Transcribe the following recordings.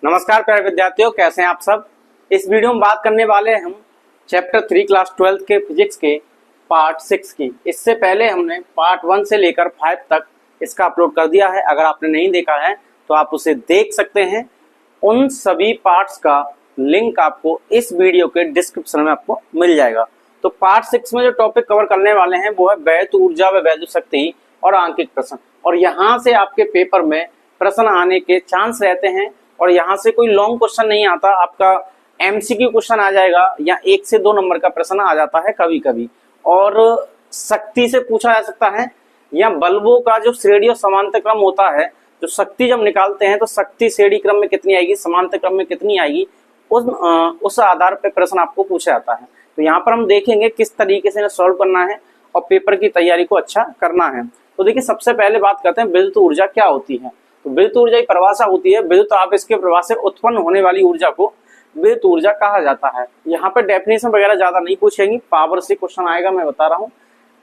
नमस्कार प्यारे विद्यार्थियों, कैसे हैं आप सब। इस वीडियो में बात करने वाले हैं हम चैप्टर 3 क्लास 12 के फिजिक्स के पार्ट 6 की। इससे पहले हमने पार्ट 1 से लेकर 5 तक इसका अपलोड कर दिया है। अगर आपने नहीं देखा है तो आप उसे देख सकते हैं। उन सभी पार्ट्स का लिंक आपको इस वीडियो के डिस्क्रिप्शन में आपको मिल जाएगा। तो पार्ट 6 में जो टॉपिक कवर करने वाले हैं वो है वैद्युत ऊर्जा व वैद्युत शक्ति और आंकिक प्रश्न। और यहाँ से आपके पेपर में प्रश्न आने के चांस रहते हैं और यहाँ से कोई लॉन्ग क्वेश्चन नहीं आता, आपका एमसीक्यू क्वेश्चन आ जाएगा या 1 से 2 नंबर का प्रश्न आ जाता है कभी कभी। और शक्ति से पूछा जा सकता है या बल्बों का जो श्रेणी और समांतर क्रम होता है, जो शक्ति जब निकालते हैं तो शक्ति श्रेणी क्रम में कितनी आएगी, समांतर क्रम में कितनी आएगी, उस आधार पर प्रश्न आपको पूछा जाता है। तो यहाँ पर हम देखेंगे किस तरीके से सॉल्व करना है और पेपर की तैयारी को अच्छा करना है। तो देखिए, सबसे पहले बात करते हैं विद्युत ऊर्जा क्या होती है। तो विद्युत ऊर्जा की परिभाषा होती है विद्युत आवेश के प्रवाह से उत्पन्न होने वाली ऊर्जा को विद्युत ऊर्जा कहा जाता है। यहाँ पे डेफिनेशन वगैरह ज्यादा नहीं पूछेंगी, पावर से क्वेश्चन आएगा, मैं बता रहा हूँ।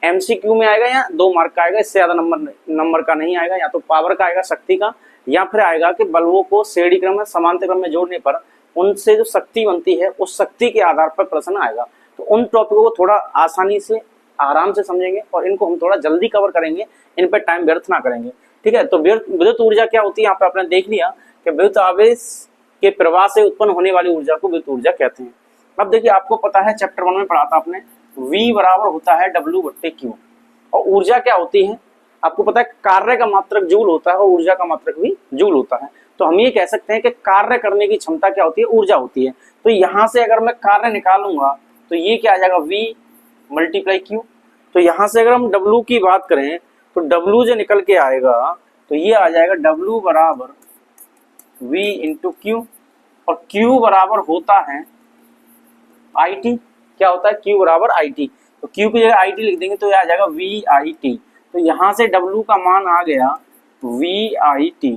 एमसीक्यू में आएगा या 2 मार्क का आएगा, इससे ज्यादा नंबर का नहीं आएगा। या तो पावर का आएगा, शक्ति का, या फिर आएगा कि बल्बों को श्रेणी क्रम में समांतर क्रम में जोड़ने पर उनसे जो शक्ति बनती है उस शक्ति के आधार पर प्रश्न आएगा। तो उन टॉपिकों को थोड़ा आसानी से आराम से समझेंगे और इनको हम थोड़ा जल्दी कवर करेंगे, इन पर टाइम व्यर्थ ना करेंगे। ठीक है। तो विद्युत ऊर्जा क्या होती है, यहाँ पे आपने देख लिया कि विद्युत आवेश के प्रवाह से उत्पन्न होने वाली ऊर्जा को विद्युत ऊर्जा कहते हैं। अब देखिए, आपको पता है चैप्टर 1 में पढ़ा था आपने, V बराबर होता है W/Q। और ऊर्जा क्या होती है, आपको पता है कार्य का मात्रक जूल होता है और ऊर्जा का मात्रक भी जूल होता है। तो हम ये कह सकते हैं कि कार्य करने की क्षमता क्या होती है, ऊर्जा होती है। तो यहाँ से अगर मैं कार्य निकालूंगा तो ये क्या आ जाएगा, V/Q। तो यहाँ से अगर हम W की बात करें तो W जो निकल के आएगा तो ये आ जाएगा W बराबर V/Q। और Q बराबर होता है IT। क्या होता है, Q बराबर IT। तो Q की जगह IT लिख देंगे तो ये आ जाएगा VIT। तो यहाँ से W का मान आ गया VIT।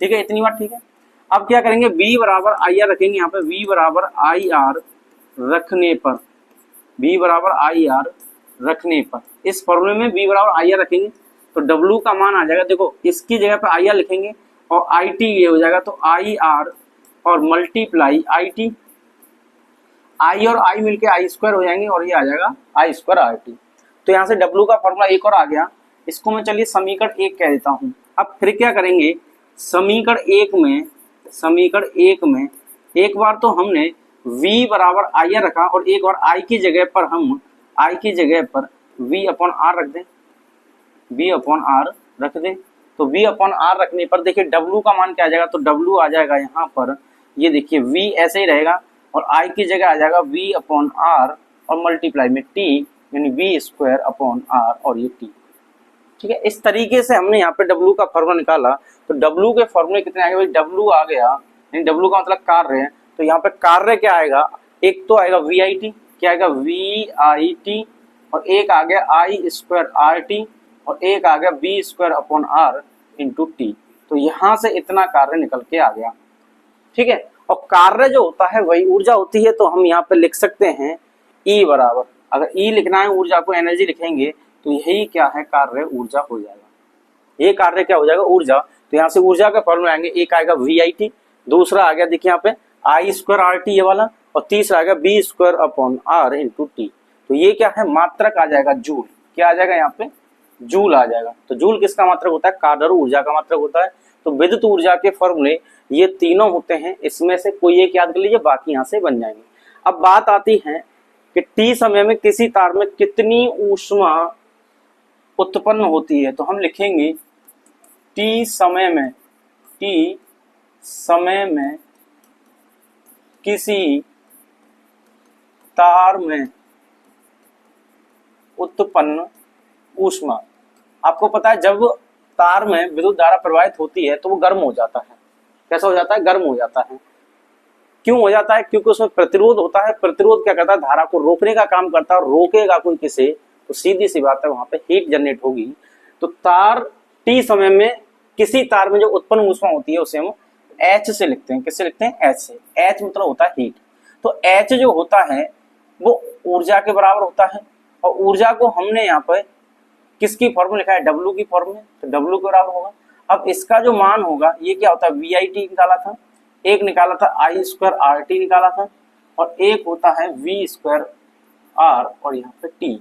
ठीक है, इतनी बात ठीक है। अब क्या करेंगे, V बराबर IR रखेंगे। यहाँ पे V बराबर IR रखने पर, V बराबर IR रखने पर, इस फॉर्मूले में V बराबर IR रखेंगे तो W का मान आ जाएगा। देखो, इसकी जगह पे IR लिखेंगे और IT ये हो जाएगा, तो IR और मल्टीप्लाई IT, I और I मिलके I² हो जाएंगे और ये आ जाएगा I² RT। तो यहाँ से W का फॉर्मूला एक और आ गया। इसको मैं चलिए समीकरण 1 कह देता हूँ। अब फिर क्या करेंगे, समीकरण 1 में एक बार तो हमने V बराबर IR रखा और एक बार I की जगह पर हम V/R रख दें, V/R रख दें। तो V/R रखने पर देखिए W का मान क्या आ जाएगा, तो W आ जाएगा यहाँ पर, ये देखिए V ऐसे ही रहेगा और I की जगह आ जाएगा V/R और मल्टीप्लाई में T, यानी V²/R और ये T। ठीक है, इस तरीके से हमने यहाँ पे W का फॉर्मूला निकाला। तो W के फॉर्मूले कितने आएंगे भाई, W आ गया, यानी W का मतलब कार्य है। तो यहाँ पे कार्य क्या आएगा, एक तो आएगा VIT, क्या आएगा VIT, और एक आ गया I²RT और एक आ गया V²/R इंटू T। तो यहाँ से इतना कार्य निकल के आ गया। ठीक है, और कार्य जो होता है वही ऊर्जा होती है। तो हम यहाँ पे लिख सकते हैं E बराबर, अगर E लिखना है ऊर्जा को, एनर्जी लिखेंगे तो यही क्या है, कार्य ऊर्जा हो जाएगा। ये कार्य क्या हो जाएगा, ऊर्जा। तो यहाँ से ऊर्जा का फॉर्मूला आएंगे, एक आएगा VIT, दूसरा आ गया देखिए यहाँ पे I²RT ये वाला, और तीसरा आ गया V²/R इंटू T। तो ये क्या है, मात्रक आ जाएगा जूल। क्या आ जाएगा यहाँ पे, जूल आ जाएगा। तो जूल किसका मात्रक होता है, कार्य और ऊर्जा का मात्रक होता है। तो विद्युत ऊर्जा के फॉर्मूले ये तीनों होते हैं, इसमें से कोई एक याद कर लीजिए, बाकी यहाँ से बन जाएंगे। अब बात आती है कि T समय में किसी तार में कितनी ऊष्मा उत्पन्न होती है। तो हम लिखेंगे T समय में किसी तार में उत्पन्न ऊष्मा। आपको पता है जब तार में विद्युत धारा प्रवाहित होती है तो वो गर्म हो जाता है। कैसा हो जाता है, गर्म हो जाता है। क्यों हो जाता है, क्योंकि उसमें प्रतिरोध होता है। प्रतिरोध क्या करता है, धारा को रोकने का काम करता है। रोकेगा कोई किसे, तो सीधी सी बात है वहां पे हीट जनरेट होगी। तो तार T समय में किसी तार में जो उत्पन्न ऊष्मा होती है उसे हम H से लिखते हैं। किससे लिखते हैं, H से। H मतलब होता है हीट। तो H जो होता है वो ऊर्जा के बराबर होता है, और ऊर्जा को हमने यहाँ पर किसकी फॉर्मूला लिखा है, W की फॉर्मूला, तो W के बराबर होगा। अब इसका जो मान होगा, ये क्या होता है, VIT निकाला था, एक निकाला था आई स्क्वायर आर टी निकाला था, और एक होता है वी स्क्वायर आर और यहाँ पे टी।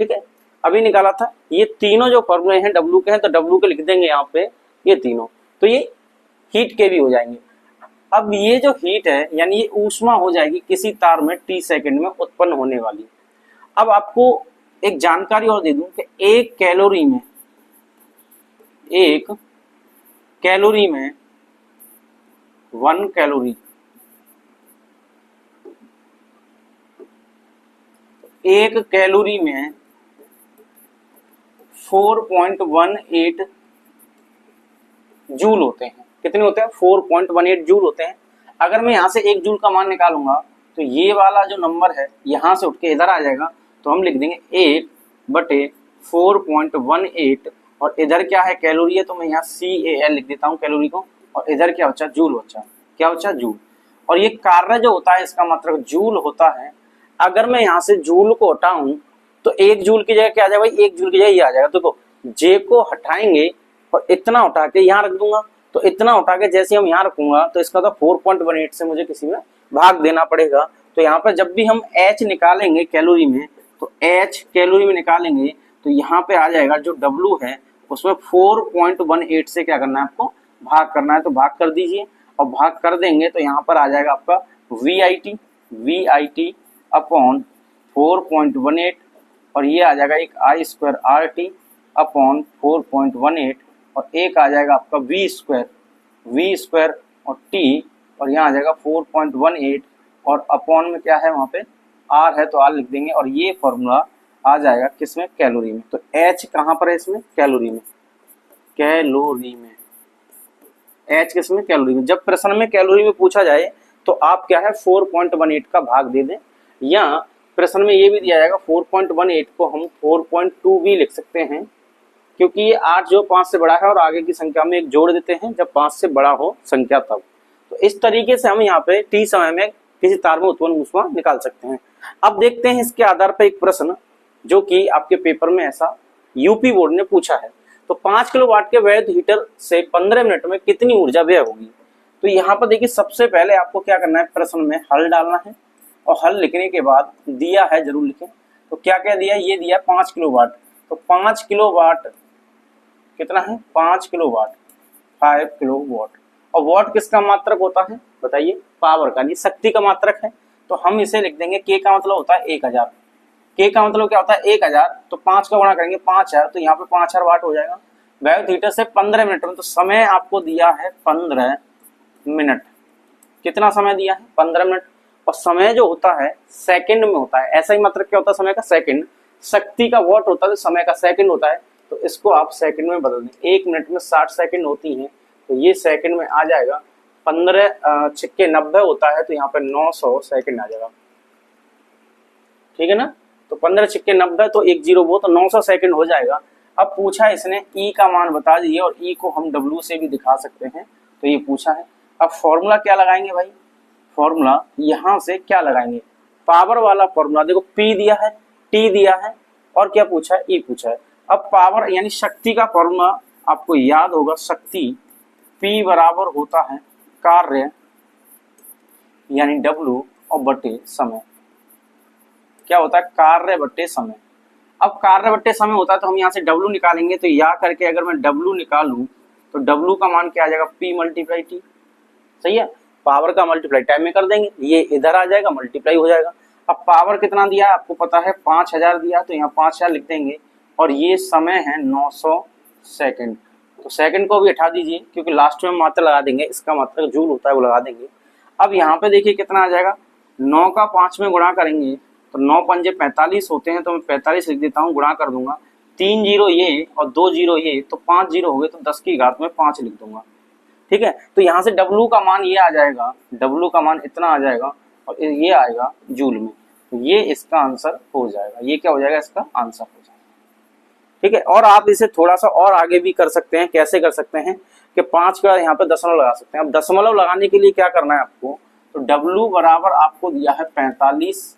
ठीक है, अभी निकाला था। ये तीनों जो फॉर्मूले हैं डब्ल्यू के हैं, तो डब्ल्यू के लिख देंगे यहाँ पे ये तीनों, तो ये हीट के भी हो जाएंगे। अब ये जो हीट है यानी ये ऊष्मा हो जाएगी किसी तार में टी सेकंड में उत्पन्न होने वाली। अब आपको एक जानकारी और दे दूं कि एक कैलोरी में 1 कैलोरी, एक कैलोरी में 4.18 जूल होते हैं। कितने होते हैं? 4.18 जूल होते हैं। अगर मैं यहाँ से 1 जूल का मान निकालूंगा तो ये वाला जो नंबर है यहाँ से उठ के इधर आ जाएगा, तो हम लिख देंगे 1/4.18, और इधर क्या है कैलोरी है, तो मैं यहाँ CAL लिख देता हूँ कैलोरी को, और इधर क्या बचा? जूल बचा। क्या बचा? जूल। और ये कार्य जो होता है इसका मतलब जूल होता है। अगर मैं यहाँ से जूल को हटाऊं तो 1 जूल की जगह क्या आ जाएगा भाई? 1 जूल की जगह ये आ जाएगा। देखो जे को हटाएंगे और इतना उठा के यहाँ रख दूंगा, तो इतना उठा के जैसे हम यहाँ रखूंगा तो इसका तो 4.18 से मुझे किसी में भाग देना पड़ेगा। तो यहाँ पर जब भी हम H निकालेंगे कैलोरी में, तो H कैलोरी में निकालेंगे तो यहाँ पे आ जाएगा जो W है उसमें 4.18 से क्या करना है आपको? भाग करना है। तो भाग कर दीजिए, और भाग कर देंगे तो यहाँ पर आ जाएगा आपका VIT अपॉन 4.18, और ये आ जाएगा एक आई स्क्वायर RT अपॉन 4.18, और एक आ जाएगा आपका V स्क्वायर और T, और यहाँ आ जाएगा 4.18, और अपॉन में क्या है वहाँ पे R है तो R लिख देंगे, और ये फॉर्मूला आ जाएगा किसमें? कैलोरी में। तो H कहाँ पर है इसमें? कैलोरी में। H किसमें? कैलोरी में। जब प्रश्न में कैलोरी में पूछा जाए तो आप क्या है 4.18 का भाग दे दें, या प्रश्न में ये भी दिया जाएगा 4.18 को हम 4.2 भी लिख सकते हैं, क्योंकि ये 8 जो 5 से बड़ा है और आगे की संख्या में एक जोड़ देते हैं जब 5 से बड़ा हो संख्या तब। तो इस तरीके से हम यहाँ पे टी समय में किसी तार में उत्पन्न ऊष्मा निकाल सकते हैं। अब देखते हैं इसके आधार पर एक प्रश्न जो कि आपके पेपर में ऐसा यूपी बोर्ड ने पूछा है। तो 5 किलोवाट के वैध हीटर से 15 मिनट में कितनी ऊर्जा व्यय होगी? तो यहाँ पर देखिए सबसे पहले आपको क्या करना है, प्रश्न में हल डालना है, और हल लिखने के बाद दिया है जरूर लिखें। तो क्या क्या दिया? ये दिया 5 किलोवाट। तो 5 किलोवाट कितना है? 5 किलोवाट 5 किलोवाट। और वाट किसका मात्रक होता है? बताइए। पावर का, नहीं शक्ति का मात्रक है। तो हम इसे लिख देंगे के का मतलब होता है 1000। के का मतलब क्या होता है? 1000। तो 5 का गुणा करेंगे 5000, तो यहाँ पे 5000 वाट हो जाएगा। वैद्युत हीटर से 15 मिनट में, तो समय आपको दिया है 15 मिनट। कितना समय दिया है? 15 मिनट। और समय जो होता है सेकंड में होता है। ऐसा ही मात्रक क्या होता है समय का? सेकंड। शक्ति का वाट होता है तो समय का सेकंड होता है, तो इसको आप सेकंड में बदल दें। 1 मिनट में 60 सेकंड होती है, तो ये सेकंड में आ जाएगा 15 छिक्के 90 होता है, तो यहाँ पे 900 सेकंड आ जाएगा। ठीक है ना? तो 15 छिक्के 90, तो 1 0 वो, तो 900 सेकंड हो जाएगा। अब पूछा इसने ई का मान बता दीजिए, और ई को हम डब्ल्यू से भी दिखा सकते हैं, तो ये पूछा है। अब फॉर्मूला क्या लगाएंगे भाई? फॉर्मूला यहां से क्या लगाएंगे? पावर वाला फॉर्मूला। देखो पी दिया है, टी दिया है, और क्या पूछा है? ई पूछा है। अब पावर यानी शक्ति का फॉर्मूला आपको याद होगा, शक्ति पी बराबर होता है कार्य यानी डब्ल्यू और बटे समय। क्या होता है? कार्य बटे समय। अब कार्य बटे समय होता है तो हम यहाँ से डब्ल्यू निकालेंगे, तो या करके अगर मैं डब्ल्यू निकालूं तो डब्ल्यू का मान क्या आ जाएगा? P multiply T. सही है? पावर का मल्टीप्लाई टाइम में कर देंगे, ये इधर आ जाएगा, मल्टीप्लाई हो जाएगा। अब पावर कितना दिया है आपको पता है? 5000 दिया, तो यहाँ 5000 लिख देंगे, और ये समय है 900 सेकंड। तो सेकंड को भी हटा दीजिए, क्योंकि लास्ट में मात्रा लगा देंगे, इसका मात्रक जूल होता है वो लगा देंगे। अब यहाँ पे देखिए कितना आ जाएगा, 9 का 5 में गुणा करेंगे तो 9 पंजे 45 होते हैं, तो मैं 45 लिख देता हूँ, गुणा कर दूंगा। 3 जीरो ये और 2 जीरो ये, तो 5 जीरो हो गए, तो 10 की घात में 5 लिख दूंगा। ठीक है? तो यहाँ से W का मान ये आ जाएगा, W का मान इतना आ जाएगा, और ये आएगा जूल में। तो ये इसका आंसर हो जाएगा। ये क्या हो जाएगा? इसका आंसर हो जाएगा। ठीक है? और आप इसे थोड़ा सा और आगे भी कर सकते हैं। कैसे कर सकते हैं कि 5 का यहाँ पे दशमलव लगा सकते हैं। अब दशमलव लगाने के लिए क्या करना है आपको? तो W बराबर आपको दिया है 45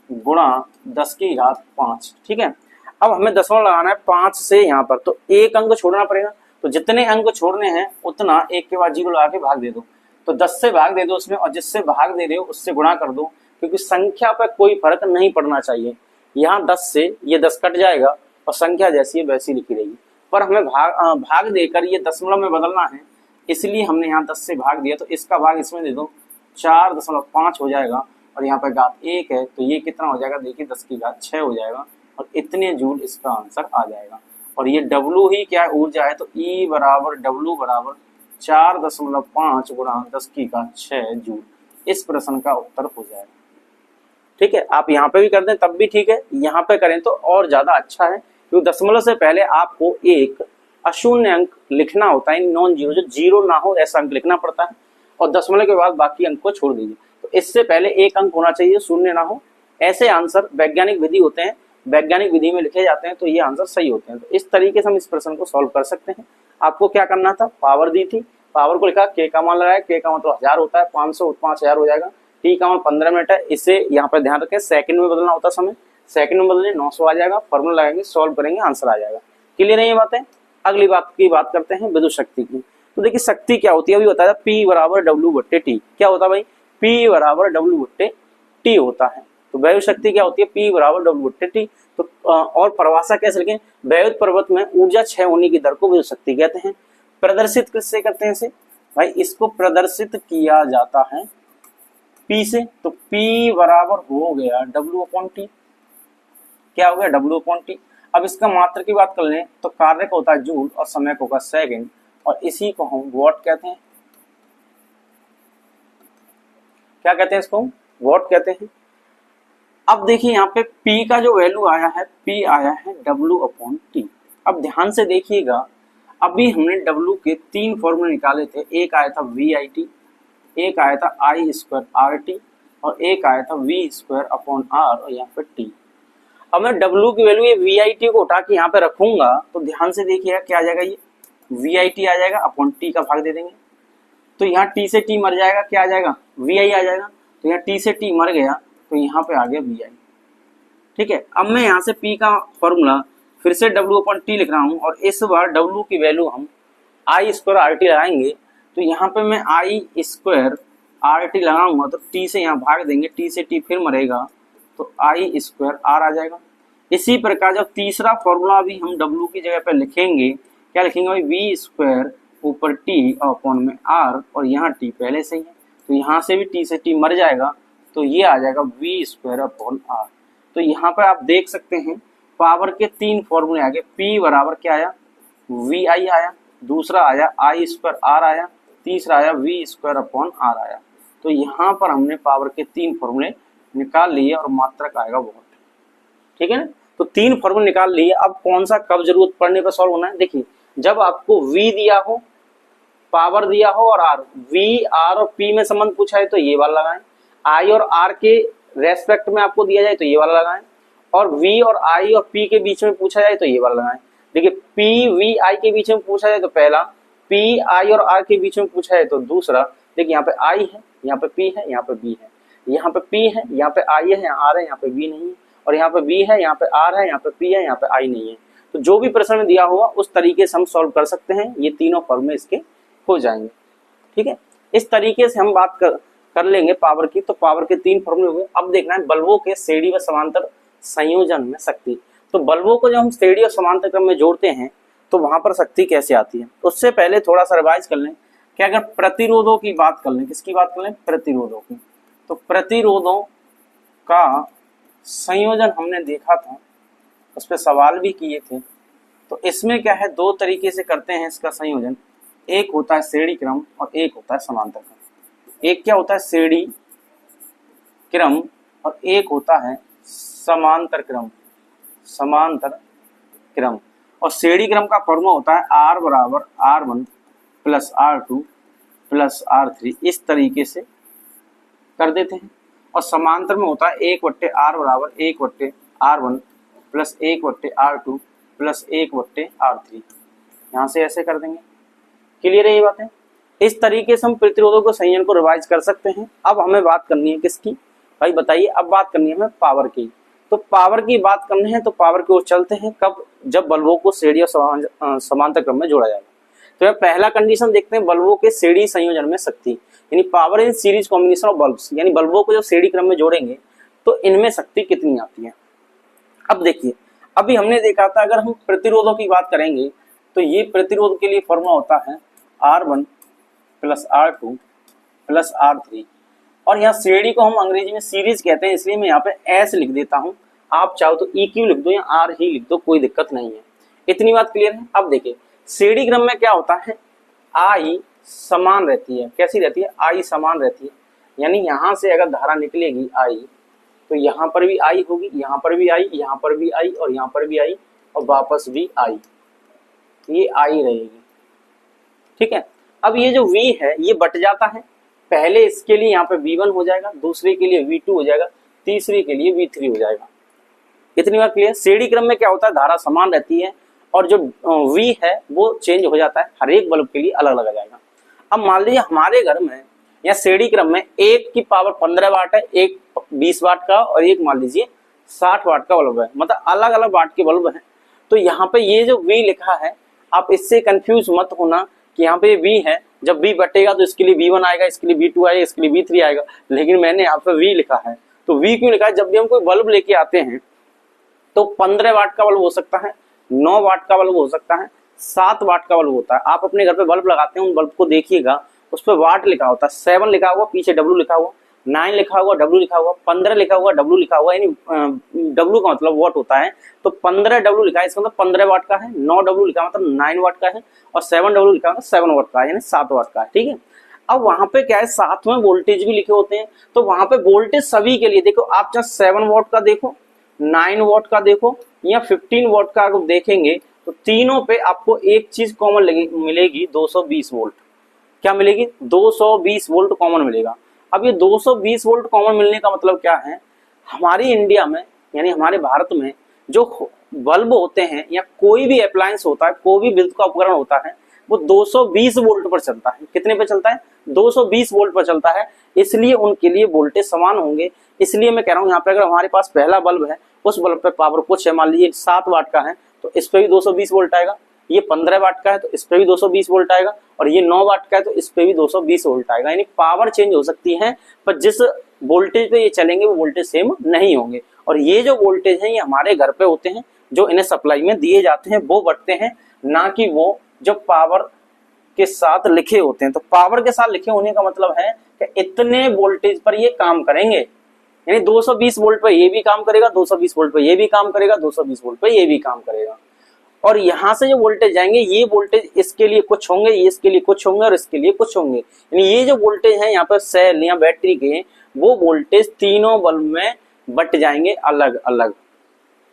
गुणा 10 की घात 5। ठीक है? अब हमें दशमलव लगाना है 5 से यहाँ पर, तो एक अंक छोड़ना पड़ेगा। तो जितने अंक छोड़ने हैं उतना एक के बाद जीरो लगा के भाग दे दो। तो 10 से भाग दे दो उसमें, और जिससे भाग दे रहे हो उससे गुणा कर दो, क्योंकि संख्या पर कोई फर्क नहीं पड़ना चाहिए। यहाँ 10 से ये 10 कट जाएगा और संख्या जैसी है वैसी लिखी रहेगी, पर हमें भाग देकर ये दशमलव में बदलना है, इसलिए हमने यहाँ 10 से भाग दिया, तो इसका भाग इसमें दे दो, 4.5 हो जाएगा, और यहाँ पर घात 1 है तो ये कितना हो जाएगा, देखिए 10 की घात 6 हो जाएगा, और इतने जूल इसका आंसर आ जाएगा। और ये W ही क्या है, ऊर्जा है, तो E बराबर W बराबर 4.5 गुणा 10 की घात 6 जूल, इस प्रश्न का उत्तर हो जाएगा। ठीक है, आप यहाँ पे भी कर दें तब भी ठीक है, यहाँ पे करें तो और ज्यादा अच्छा है, क्योंकि दशमलव से पहले आपको एक अशून्य अंक लिखना होता है, नॉन जीरो, जो जीरो ना हो ऐसा अंक लिखना पड़ता है, और दशमलव के बाद बाकी अंक को छोड़ दीजिए। तो इससे पहले एक अंक होना चाहिए, शून्य ना हो। ऐसे आंसर वैज्ञानिक विधि होते हैं, वैज्ञानिक विधि में लिखे जाते हैं, तो ये आंसर सही होते हैं। तो इस तरीके से हम इस प्रश्न को सॉल्व कर सकते हैं। आपको क्या करना था, पावर दी थी, पावर को लिखा, के का मान लगाया, के का मतलब 1000 होता है, 500 5000 हो जाएगा, टी का मान 15 मिनट है, इसे यहाँ पर ध्यान रखें, सेकंड में बदलना होता समय, सेकंड में बदलने 900 आ जाएगा, फॉर्मूला लगाएंगे, सॉल्व करेंगे, आंसर आ जाएगा। क्लियर है ये बातें। अगली बात की बात करते हैं, विद्युत शक्ति की। तो देखिए शक्ति क्या होती है, अभी बताया P बराबर W/T, क्या होता है भाई, P बराबर W/T होता है। तो वैद्युत शक्ति क्या होती है, P बराबर W/T। तो और परिभाषा कैसे लिखें, वैद्युत प्रवृत्त में ऊर्जा क्षय होने की दर को विद्युत शक्ति कहते हैं। प्रदर्शित किससे करते हैं इसे, भाई इसको प्रदर्शित किया जाता है P से, तो P बराबर हो गया W/T, क्या हो गया W/T। अब इसका मात्रा की बात कर लें तो कार्य का होता है जूल और समय को होगा सेकंड, और इसी को हम वॉट कहते हैं। क्या कहते हैं इसको, वॉट कहते हैं। अब देखिए यहाँ पे P का जो वैल्यू आया है, P आया है W/T। अब ध्यान से देखिएगा, अभी हमने W के 3 फॉर्मूले निकाले थे, एक आया था VIT, एक आया था I²RT, और एक आया था V²/R, और यहाँ पे T। अब मैं W की वैल्यू ये VIT को उठा के यहाँ पे रखूंगा, तो ध्यान से देखिएगा क्या आ जाएगा, ये VIT आ जाएगा, अपॉन T का भाग दे देंगे, तो यहाँ T से T मर जाएगा, क्या आ जाएगा, VI आ जाएगा, तो यहाँ T से T मर गया, तो यहाँ पे आ गया VI। ठीक है, अब मैं यहाँ से P का फॉर्मूला फिर से W/T लिख रहा हूँ, और इस बार W की वैल्यू हम I²RT लगाएंगे, तो यहाँ पे मैं I²RT लगाऊंगा, तो T से यहाँ भाग देंगे, T से T फिर मरेगा, तो I²R आ जाएगा। इसी प्रकार जब तीसरा फॉर्मूला भी हम W की जगह पे लिखेंगे, क्या लिखेंगे भाई, V² ऊपर T अपॉन में R, और यहाँ T पहले से ही है, तो यहाँ से भी T से T मर जाएगा, तो ये आ जाएगा V²/R। तो यहाँ पर आप देख सकते हैं पावर के 3 फॉर्मूले आ गए। P बराबर क्या आया, VI आया, दूसरा आया I²R आया, तीसरा आया V²/R आया। तो यहाँ पर हमने पावर के 3 फॉर्मूले निकाल लिए, और मात्रक आएगा वॉट। ठीक है ना, तो 3 फॉर्मूले निकाल लिए। अब कौन सा कब जरूरत पड़ने पर सॉल्व होना है, देखिए जब आपको V दिया हो, पावर दिया हो, और R, V, R और P में संबंध पूछा है तो ये वाला लगाएं, I और R के रेस्पेक्ट में आपको दिया जाए तो ये वाला लगाएं, और V और I और P के बीच में पूछा जाए तो ये वाला लगाएं। देखिए P, V, I के बीच में पूछा जाए तो पहला, P, I और R के बीच में पूछा है तो दूसरा। देखिए यहाँ पे I है, यहाँ पे P है, यहाँ पे B है, यहाँ पे P है, यहाँ पे I है, यहाँ R है, यहाँ पे B नहीं है, और यहाँ पे B है, यहाँ पे R है, यहाँ पे P है, यहाँ पे I नहीं है। तो जो भी प्रश्न में दिया होगा उस तरीके से हम सॉल्व कर सकते हैं, ये तीनों फॉर्मूले इसके हो जाएंगे। ठीक है, इस तरीके से हम बात कर लेंगे पावर की। तो पावर के 3 फॉर्मूले हो गए। अब देखना है बल्बों के श्रेणी व समांतर संयोजन में शक्ति। तो बल्बों को जब हम श्रेणी और समांतर क्रम में जोड़ते हैं तो वहां पर शक्ति कैसे आती है, उससे पहले थोड़ा सा रिवाइज कर लें कि अगर प्रतिरोधों की बात कर लें, किसकी बात कर लें, प्रतिरोधों की, तो प्रतिरोधों का संयोजन हमने देखा था, उस पर सवाल भी किए थे। तो इसमें क्या है, 2 तरीके से करते हैं इसका संयोजन, एक होता है श्रेणी क्रम और एक होता है समांतर क्रम। एक क्या होता है, श्रेणी क्रम, और एक होता है समांतर क्रम। समांतर क्रम और श्रेणी क्रम का फॉर्मूला होता है R बराबर R1 plus R2 plus R3, इस तरीके से कर देते हैं। और समांतर में होता है 1/R बराबर 1/R1 plus 1/R2 plus 1/R3, यहाँ से ऐसे कर देंगे। क्लियर है ये बातें। इस तरीके से हम प्रतिरोधों को संयोजन को रिवाइज कर सकते हैं। अब हमें बात करनी है किसकी, भाई बताइए, अब बात करनी है हमें पावर की। तो पावर की बात करनी है तो पावर की ओर चलते हैं, कब, जब बल्बों को श्रेणी और समांतर क्रम में जोड़ा जाएगा। तो पहला कंडीशन देखते हैं, बल्बों के श्रेणी संयोजन में शक्ति, यानी power in series combination of bulbs, यानी बल्बों को जब श्रेणी क्रम में जोड़ेंगे तो इनमें शक्ति कितनी आती है। अब देखिए, अभी हमने देखा था अगर हम प्रतिरोधों की बात करेंगे तो ये प्रतिरोध के लिए फॉर्मूला होता है R1 plus R2 plus R3, और यहाँ श्रेणी को हम अंग्रेजी में सीरीज कहते हैं, इसलिए मैं यहाँ पे S लिख देता हूँ। आप चाहो तो EQ लिख दो या R ही लिख दो, कोई दिक्कत नहीं है। इतनी बात क्लियर है। अब देखिए श्रेणी क्रम में क्या होता है, I समान रहती है। कैसी रहती है? I समान रहती है, यानी यहाँ से अगर धारा निकलेगी I तो यहाँ पर भी I होगी, यहाँ पर भी I, यहाँ पर भी I और यहाँ पर भी I और वापस भी I, ये I रहेगी। ठीक है। अब ये जो V है ये बट जाता है, पहले इसके लिए यहाँ पे V1 हो जाएगा, दूसरे के लिए V2 हो जाएगा, तीसरे के लिए V3 हो जाएगा। इतनी बात क्लियर। श्रेणी क्रम में क्या होता है, धारा समान रहती है और जो V है वो चेंज हो जाता है, हर एक बल्ब के लिए अलग अलग आ जाएगा। अब मान लीजिए हमारे घर में या श्रेणी क्रम में एक की पावर 15 वाट है, एक 20 वाट का और एक मान लीजिए 60 वाट का बल्ब है, मतलब अलग अलग वाट के बल्ब हैं। तो यहाँ पे ये जो V लिखा है, आप इससे कंफ्यूज मत होना कि यहाँ पे V है, जब V बटेगा तो इसके लिए V1 आएगा, इसके लिए V2 आएगा, इसके लिए V3 आएगा, लेकिन मैंने यहाँ पे V लिखा है। तो V क्यों लिखा है? जब भी हम कोई बल्ब लेके आते हैं तो 15 वाट का बल्ब हो सकता है, 9 वाट का बल्ब हो सकता है, 7 वाट का बल्ब होता है। आप अपने घर पे बल्ब लगाते हैं, उन बल्ब को देखिएगा, उस पर वाट लिखा होता है, 7 लिखा हुआ, पीछे W लिखा हुआ, 9 लिखा हुआ, W लिखा हुआ, 15 लिखा हुआ, W लिखा हुआ, यानी W का मतलब वाट होता है। तो 15 W लिखा है, इसका मतलब 15 वाट का है, 9 W लिखा मतलब 9 वाट का है और 7 W लिखा मतलब 7 वाट का है, यानी 7 वाट का है। ठीक है। अब वहां पे क्या है, साथ में वोल्टेज भी लिखे होते हैं, तो वहां पे वोल्टेज सभी के लिए देखो, आप चाहे 7 वाट का देखो, 9 वाट का देखो या 15 वाट का अगर देखेंगे तो तीनों पे आपको एक चीज कॉमन मिलेगी, 220 वोल्ट। क्या मिलेगी? 220 वोल्ट कॉमन मिलेगा। अब ये 220 वोल्ट कॉमन मिलने का मतलब क्या है, हमारी इंडिया में यानी हमारे भारत में जो बल्ब होते हैं या कोई भी अप्लायंस होता है, कोई भी विद्युत का उपकरण होता है, वो 220 वोल्ट पर चलता है। कितने पे चलता है? 220 वोल्ट पर चलता है, इसलिए उनके लिए वोल्टेज समान होंगे। इसलिए मैं कह रहा हूँ यहाँ पे अगर हमारे पास पहला बल्ब है, उस बल्ब पे पावर कुछ है, मान लीजिए 7 वाट का है, तो इस पे भी 220 वोल्ट आएगा। ये 15 वाट का है तो इस पे भी 220 वोल्ट आएगा, और ये 9 वाट का है तो इस पे भी 220 वोल्ट आएगा। यानी पावर चेंज हो सकती है, पर जिस वोल्टेज पे ये चलेंगे वो वोल्टेज सेम नहीं होंगे। और ये जो वोल्टेज है ये हमारे घर पे होते हैं, जो इन्हें सप्लाई में दिए जाते हैं वो बढ़ते हैं, ना कि वो जो पावर के साथ लिखे होते हैं। तो पावर के साथ लिखे होने का मतलब है कि इतने वोल्टेज पर ये काम करेंगे, यानी 220 वोल्ट पर ये भी काम करेगा, 220 वोल्ट पर ये भी काम करेगा, 220 वोल्ट पर ये भी काम करेगा। और यहाँ से जो वोल्टेज जाएंगे, ये वोल्टेज इसके लिए कुछ होंगे, ये इसके लिए कुछ होंगे और इसके लिए कुछ होंगे। यानी ये जो वोल्टेज है यहाँ पर सेल या बैटरी के, वो वोल्टेज तीनों बल्ब में बट जाएंगे अलग अलग।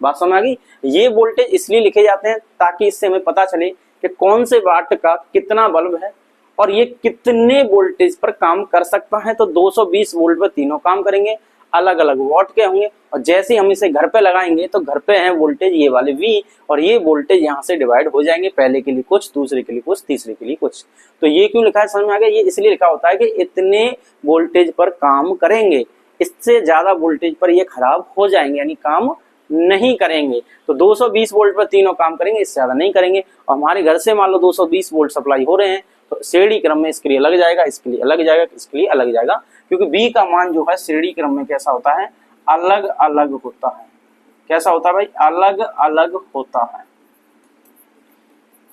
बात समझ आ गई? ये वोल्टेज इसलिए लिखे जाते हैं ताकि इससे हमें पता चले कि कौन से वाट का कितना बल्ब है और ये कितने वोल्टेज पर काम कर सकता है। तो 220 वोल्ट पर तीनों काम करेंगे, अलग अलग वॉट के होंगे, और जैसे हम इसे घर पे लगाएंगे तो घर पे है वोल्टेज ये वाले V, और ये वोल्टेज यहाँ से डिवाइड हो जाएंगे, पहले के लिए कुछ, दूसरे के लिए कुछ, तीसरे के लिए कुछ। तो ये क्यों लिखा है समझ में आ गया? ये इसलिए लिखा होता है कि इतने वोल्टेज पर काम करेंगे, इससे ज्यादा वोल्टेज पर ये खराब हो जाएंगे, यानी काम नहीं करेंगे। तो 220 वोल्ट पर तीनों काम करेंगे, इससे ज्यादा नहीं करेंगे। और हमारे घर से मान लो 220 वोल्ट सप्लाई हो रहे हैं, तो श्रेणी क्रम में इसके लिए अलग जाएगा, इसके लिए अलग जाएगा, इसके लिए अलग जाएगा, क्योंकि B का मान जो है श्रेणी क्रम में कैसा होता है, अलग अलग होता है। कैसा होता है भाई? अलग अलग होता है।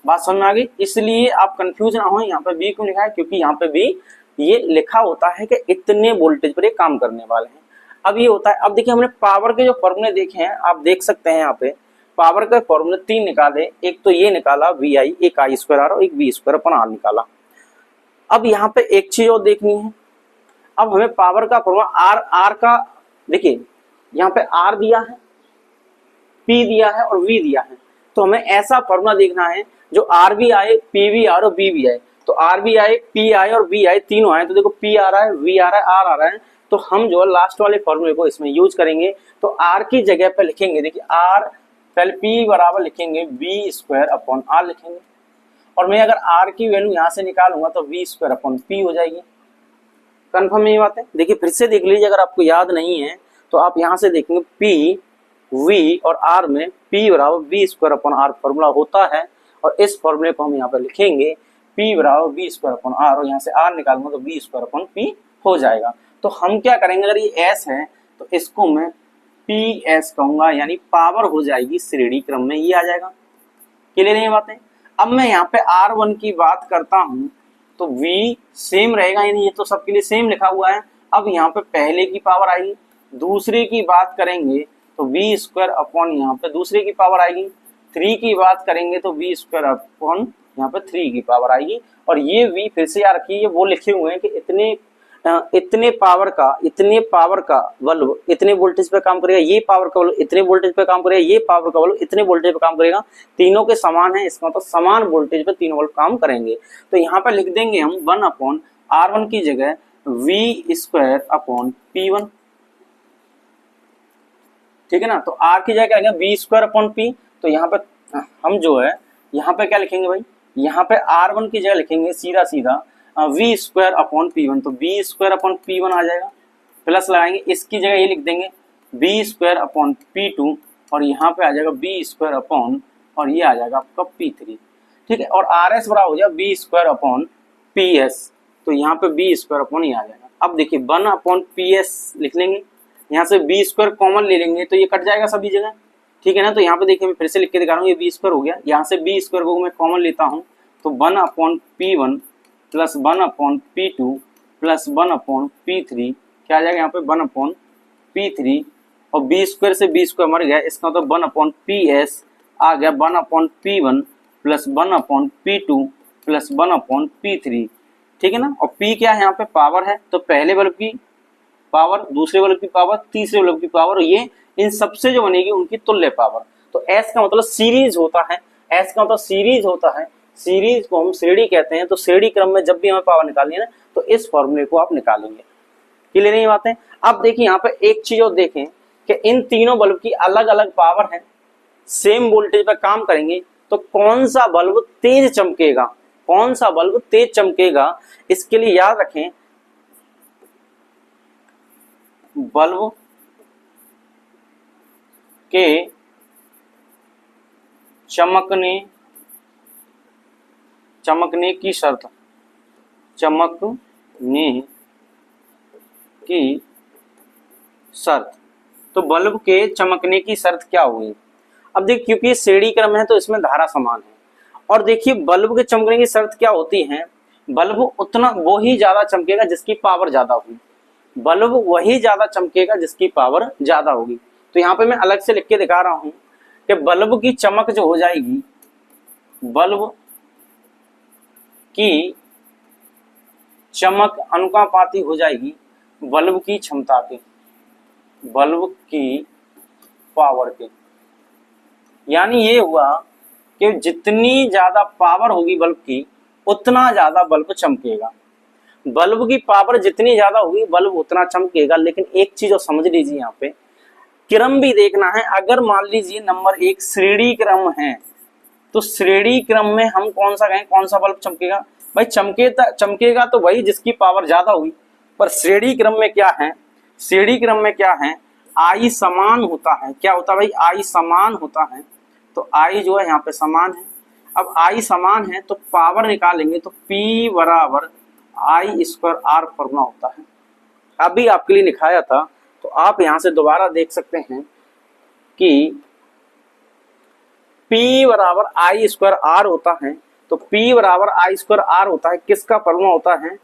बात समझ में आ गई? इसलिए आप कंफ्यूज ना हो, यहाँ पे B क्यों लिखा है, क्योंकि यहाँ पे B ये लिखा होता है कि इतने वोल्टेज पर ये काम करने वाले हैं। अब ये होता है, अब देखिए हमने पावर के जो फॉर्मूले देखे हैं, आप देख सकते हैं यहाँ पे पावर के फॉर्मूले 3 निकाले। एक तो ये निकाला VI, एक I²R और एक V²/R निकाला। अब यहाँ पे एक चीज और देखनी है, अब हमें पावर का फॉर्मूला R का, देखिए यहाँ पे R दिया है, P दिया है और V दिया है, तो हमें ऐसा फॉर्मूला देखना है जो R भी आए, P भी आए और V भी आए। तो R भी आए, P आए और V आए, तीनों आए। तो देखो P आ रहा है, V आ रहा है, R आ रहा है, तो हम जो लास्ट वाले फॉर्मूले को इसमें यूज करेंगे। तो R की जगह पे लिखेंगे, देखिए R पहले P बराबर लिखेंगे V²/R लिखेंगे, और मैं अगर R की वैल्यू यहाँ से निकालूंगा तो V²/P हो जाएगी। कन्फर्म ये बात है? देखिए फिर से देख लीजिए, अगर आपको याद नहीं है तो आप यहाँ से देखेंगे P, V और R में P बराबर V²/R फॉर्मूला होता है, और इस फॉर्मूले को हम यहाँ पे लिखेंगे P बराबर V स्क्वायर अपॉन R, और यहाँ से R निकालूंगा तो V स्क्वायर अपॉन P हो जाएगा। तो हम क्या करेंगे, अगर ये S है तो इसको मैं PS कहूंगा, यानी पावर हो जाएगी श्रेणी क्रम में, ये आ जाएगा। क्लियर है ये बातें। अब मैं यहाँ पे R1 की बात करता हूँ तो V सेम रहेगा, यानी ये तो सबके लिए सेम लिखा हुआ है। अब यहाँ पे पहले की पावर आएगी, दूसरे की बात करेंगे तो V स्क्वायर अपॉन यहाँ पे दूसरे की पावर आएगी, 3 की बात करेंगे तो V स्क्वायर अपॉन यहाँ पे 3 की पावर आएगी। और ये V फिर से याद रखिए, ये वो लिखे हुए हैं कि इतने पावर का बल्ब इतने वोल्टेज पे काम करेगा, ये पावर का बल्ब इतने वोल्टेज पे काम करेगा, ये पावर का बल्ब इतने वोल्टेज पे काम करेगा, तीनों के समान है, इसका मतलब समान वोल्टेज पे तीनों बल्ब काम करेंगे। तो यहाँ पे लिख देंगे हम 1 अपॉन R1 की जगह V स्क्वायर अपॉन P1, ठीक है ना। तो R की जगह क्या लिखेंगे, V स्क्वायर अपॉन P। तो यहाँ पे हम जो है यहाँ पे क्या लिखेंगे भाई, यहाँ पे R1 की जगह लिखेंगे सीधा सीधा V स्क्वायर अपॉन P1, तो V स्क्वायर अपॉन P1 आ जाएगा, प्लस लगाएंगे, इसकी जगह ये लिख देंगे V स्क्वायर अपॉन P2, और यहाँ पे आ जाएगा V स्क्वायर अपॉन, और ये आ जाएगा आपका P3, ठीक है। और RS बराबर हो जाएगा V स्क्वायर अपॉन PS, तो यहाँ पे V स्क्वायर अपॉन ये आ जाएगा। अब देखिए 1 अपॉन PS लिख लेंगे, यहाँ से V स्क्वायर कॉमन ले लेंगे तो ये कट जाएगा सभी जगह, ठीक है ना। तो यहाँ पे देखिए मैं फिर से लिख के दिखा रहा हूँ, ये V स्क्वायर हो गया, यहाँ से V स्क्वायर को मैं कॉमन लेता हूँ तो 1 upon P1 plus 1 upon P2 plus 1 upon P3, क्या आ जाएगा यहाँ पे 1 अपॉन P3, और B स्क्वायर से B स्क्वायर मर गया, इसका मतलब 1 अपॉन PS आ गया 1 upon P1 plus 1 upon P2 plus 1 upon P3, ठीक है ना। और P क्या है यहाँ पे, पावर है, तो पहले बल्ब की पावर, दूसरे बल्ब की पावर, तीसरे बल्ब की पावर, ये इन सबसे जो बनेगी उनकी तुल्य पावर। तो S का मतलब सीरीज होता है, S का मतलब सीरीज होता है, सीरीज को हम श्रेणी कहते हैं। तो श्रेणी क्रम में जब भी हमें पावर निकालनी है ना तो इस फॉर्मूले को आप निकालेंगे। क्लियर है ये बातें। अब देखिए यहाँ पे एक चीज और देखें कि इन तीनों बल्ब की अलग अलग पावर है, सेम वोल्टेज पर काम करेंगे, तो कौन सा बल्ब तेज चमकेगा, कौन सा बल्ब तेज चमकेगा, इसके लिए याद रखें बल्ब के चमकने की शर्त, चमकने की शर्त, तो बल्ब के चमकने की शर्त क्या होगी। अब देखिए क्योंकि श्रेणी क्रम है तो इसमें धारा समान है, और देखिए बल्ब के चमकने की शर्त क्या होती है, बल्ब उतना वो ही ज्यादा चमकेगा जिसकी पावर ज्यादा होगी, बल्ब वही ज्यादा चमकेगा जिसकी पावर ज्यादा होगी। तो यहाँ पे मैं अलग से लिख के दिखा रहा हूं कि बल्ब की चमक जो हो जाएगी, बल्ब की चमक अनुपाती हो जाएगी बल्ब की क्षमता के, बल्ब की पावर के। यानी ये हुआ कि जितनी ज्यादा पावर होगी बल्ब की उतना ज्यादा बल्ब चमकेगा, बल्ब की पावर जितनी ज्यादा होगी बल्ब उतना चमकेगा। लेकिन एक चीज और समझ लीजिए, यहाँ पे क्रम भी देखना है। अगर मान लीजिए नंबर 1 श्रेणी क्रम है तो श्रेणी क्रम में हम कौन सा कहें, कौन सा बल्ब चमकेगा भाई, चमकेगा तो वही जिसकी पावर ज्यादा होगी। पर श्रेणी क्रम में क्या है, श्रेणी क्रम में क्या है, आई समान होता है, क्या होता है भाई, आई समान होता है। तो आई जो है यहाँ पे समान है, अब आई समान है तो पावर निकालेंगे तो P बराबर आई स्क्वायर R फॉर्मूला होता है। अभी आपके लिए लिखाया था तो आप यहां से दोबारा देख सकते हैं कि P बराबर आई स्क्वायर R होता है। तो P बराबर आई स्क्वायर R होता है, किसका फॉर्मूला होता है,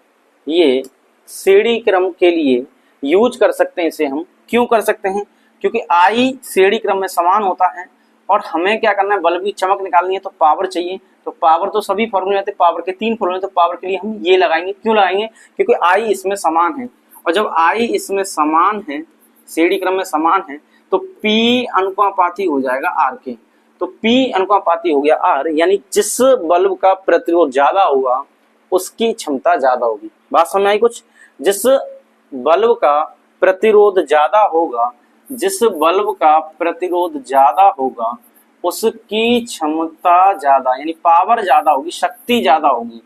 ये श्रेणी क्रम के लिए यूज कर सकते हैं इसे हम। क्यों कर सकते हैं, क्योंकि आई श्रेणी क्रम में समान होता है और हमें क्या करना है, बल्ब की चमक निकालनी है तो पावर चाहिए। तो पावर तो सभी फॉर्मूले आते हैं, पावर के 3 फॉर्मूले, तो पावर के लिए हम ये लगाएंगे। क्यों लगाएंगे, क्योंकि आई इसमें समान है, और जब आई इसमें समान है, श्रेणी क्रम में समान है, तो P अनुपाती हो जाएगा R के। तो P अनुपाती हो गया R, यानी जिस बल्ब का प्रतिरोध ज्यादा होगा उसकी क्षमता ज्यादा होगी। बात समझ आई कुछ, जिस बल्ब का प्रतिरोध ज्यादा होगा, जिस बल्ब का प्रतिरोध ज्यादा होगा उसकी क्षमता ज्यादा, यानी पावर ज्यादा होगी, शक्ति ज्यादा होगी।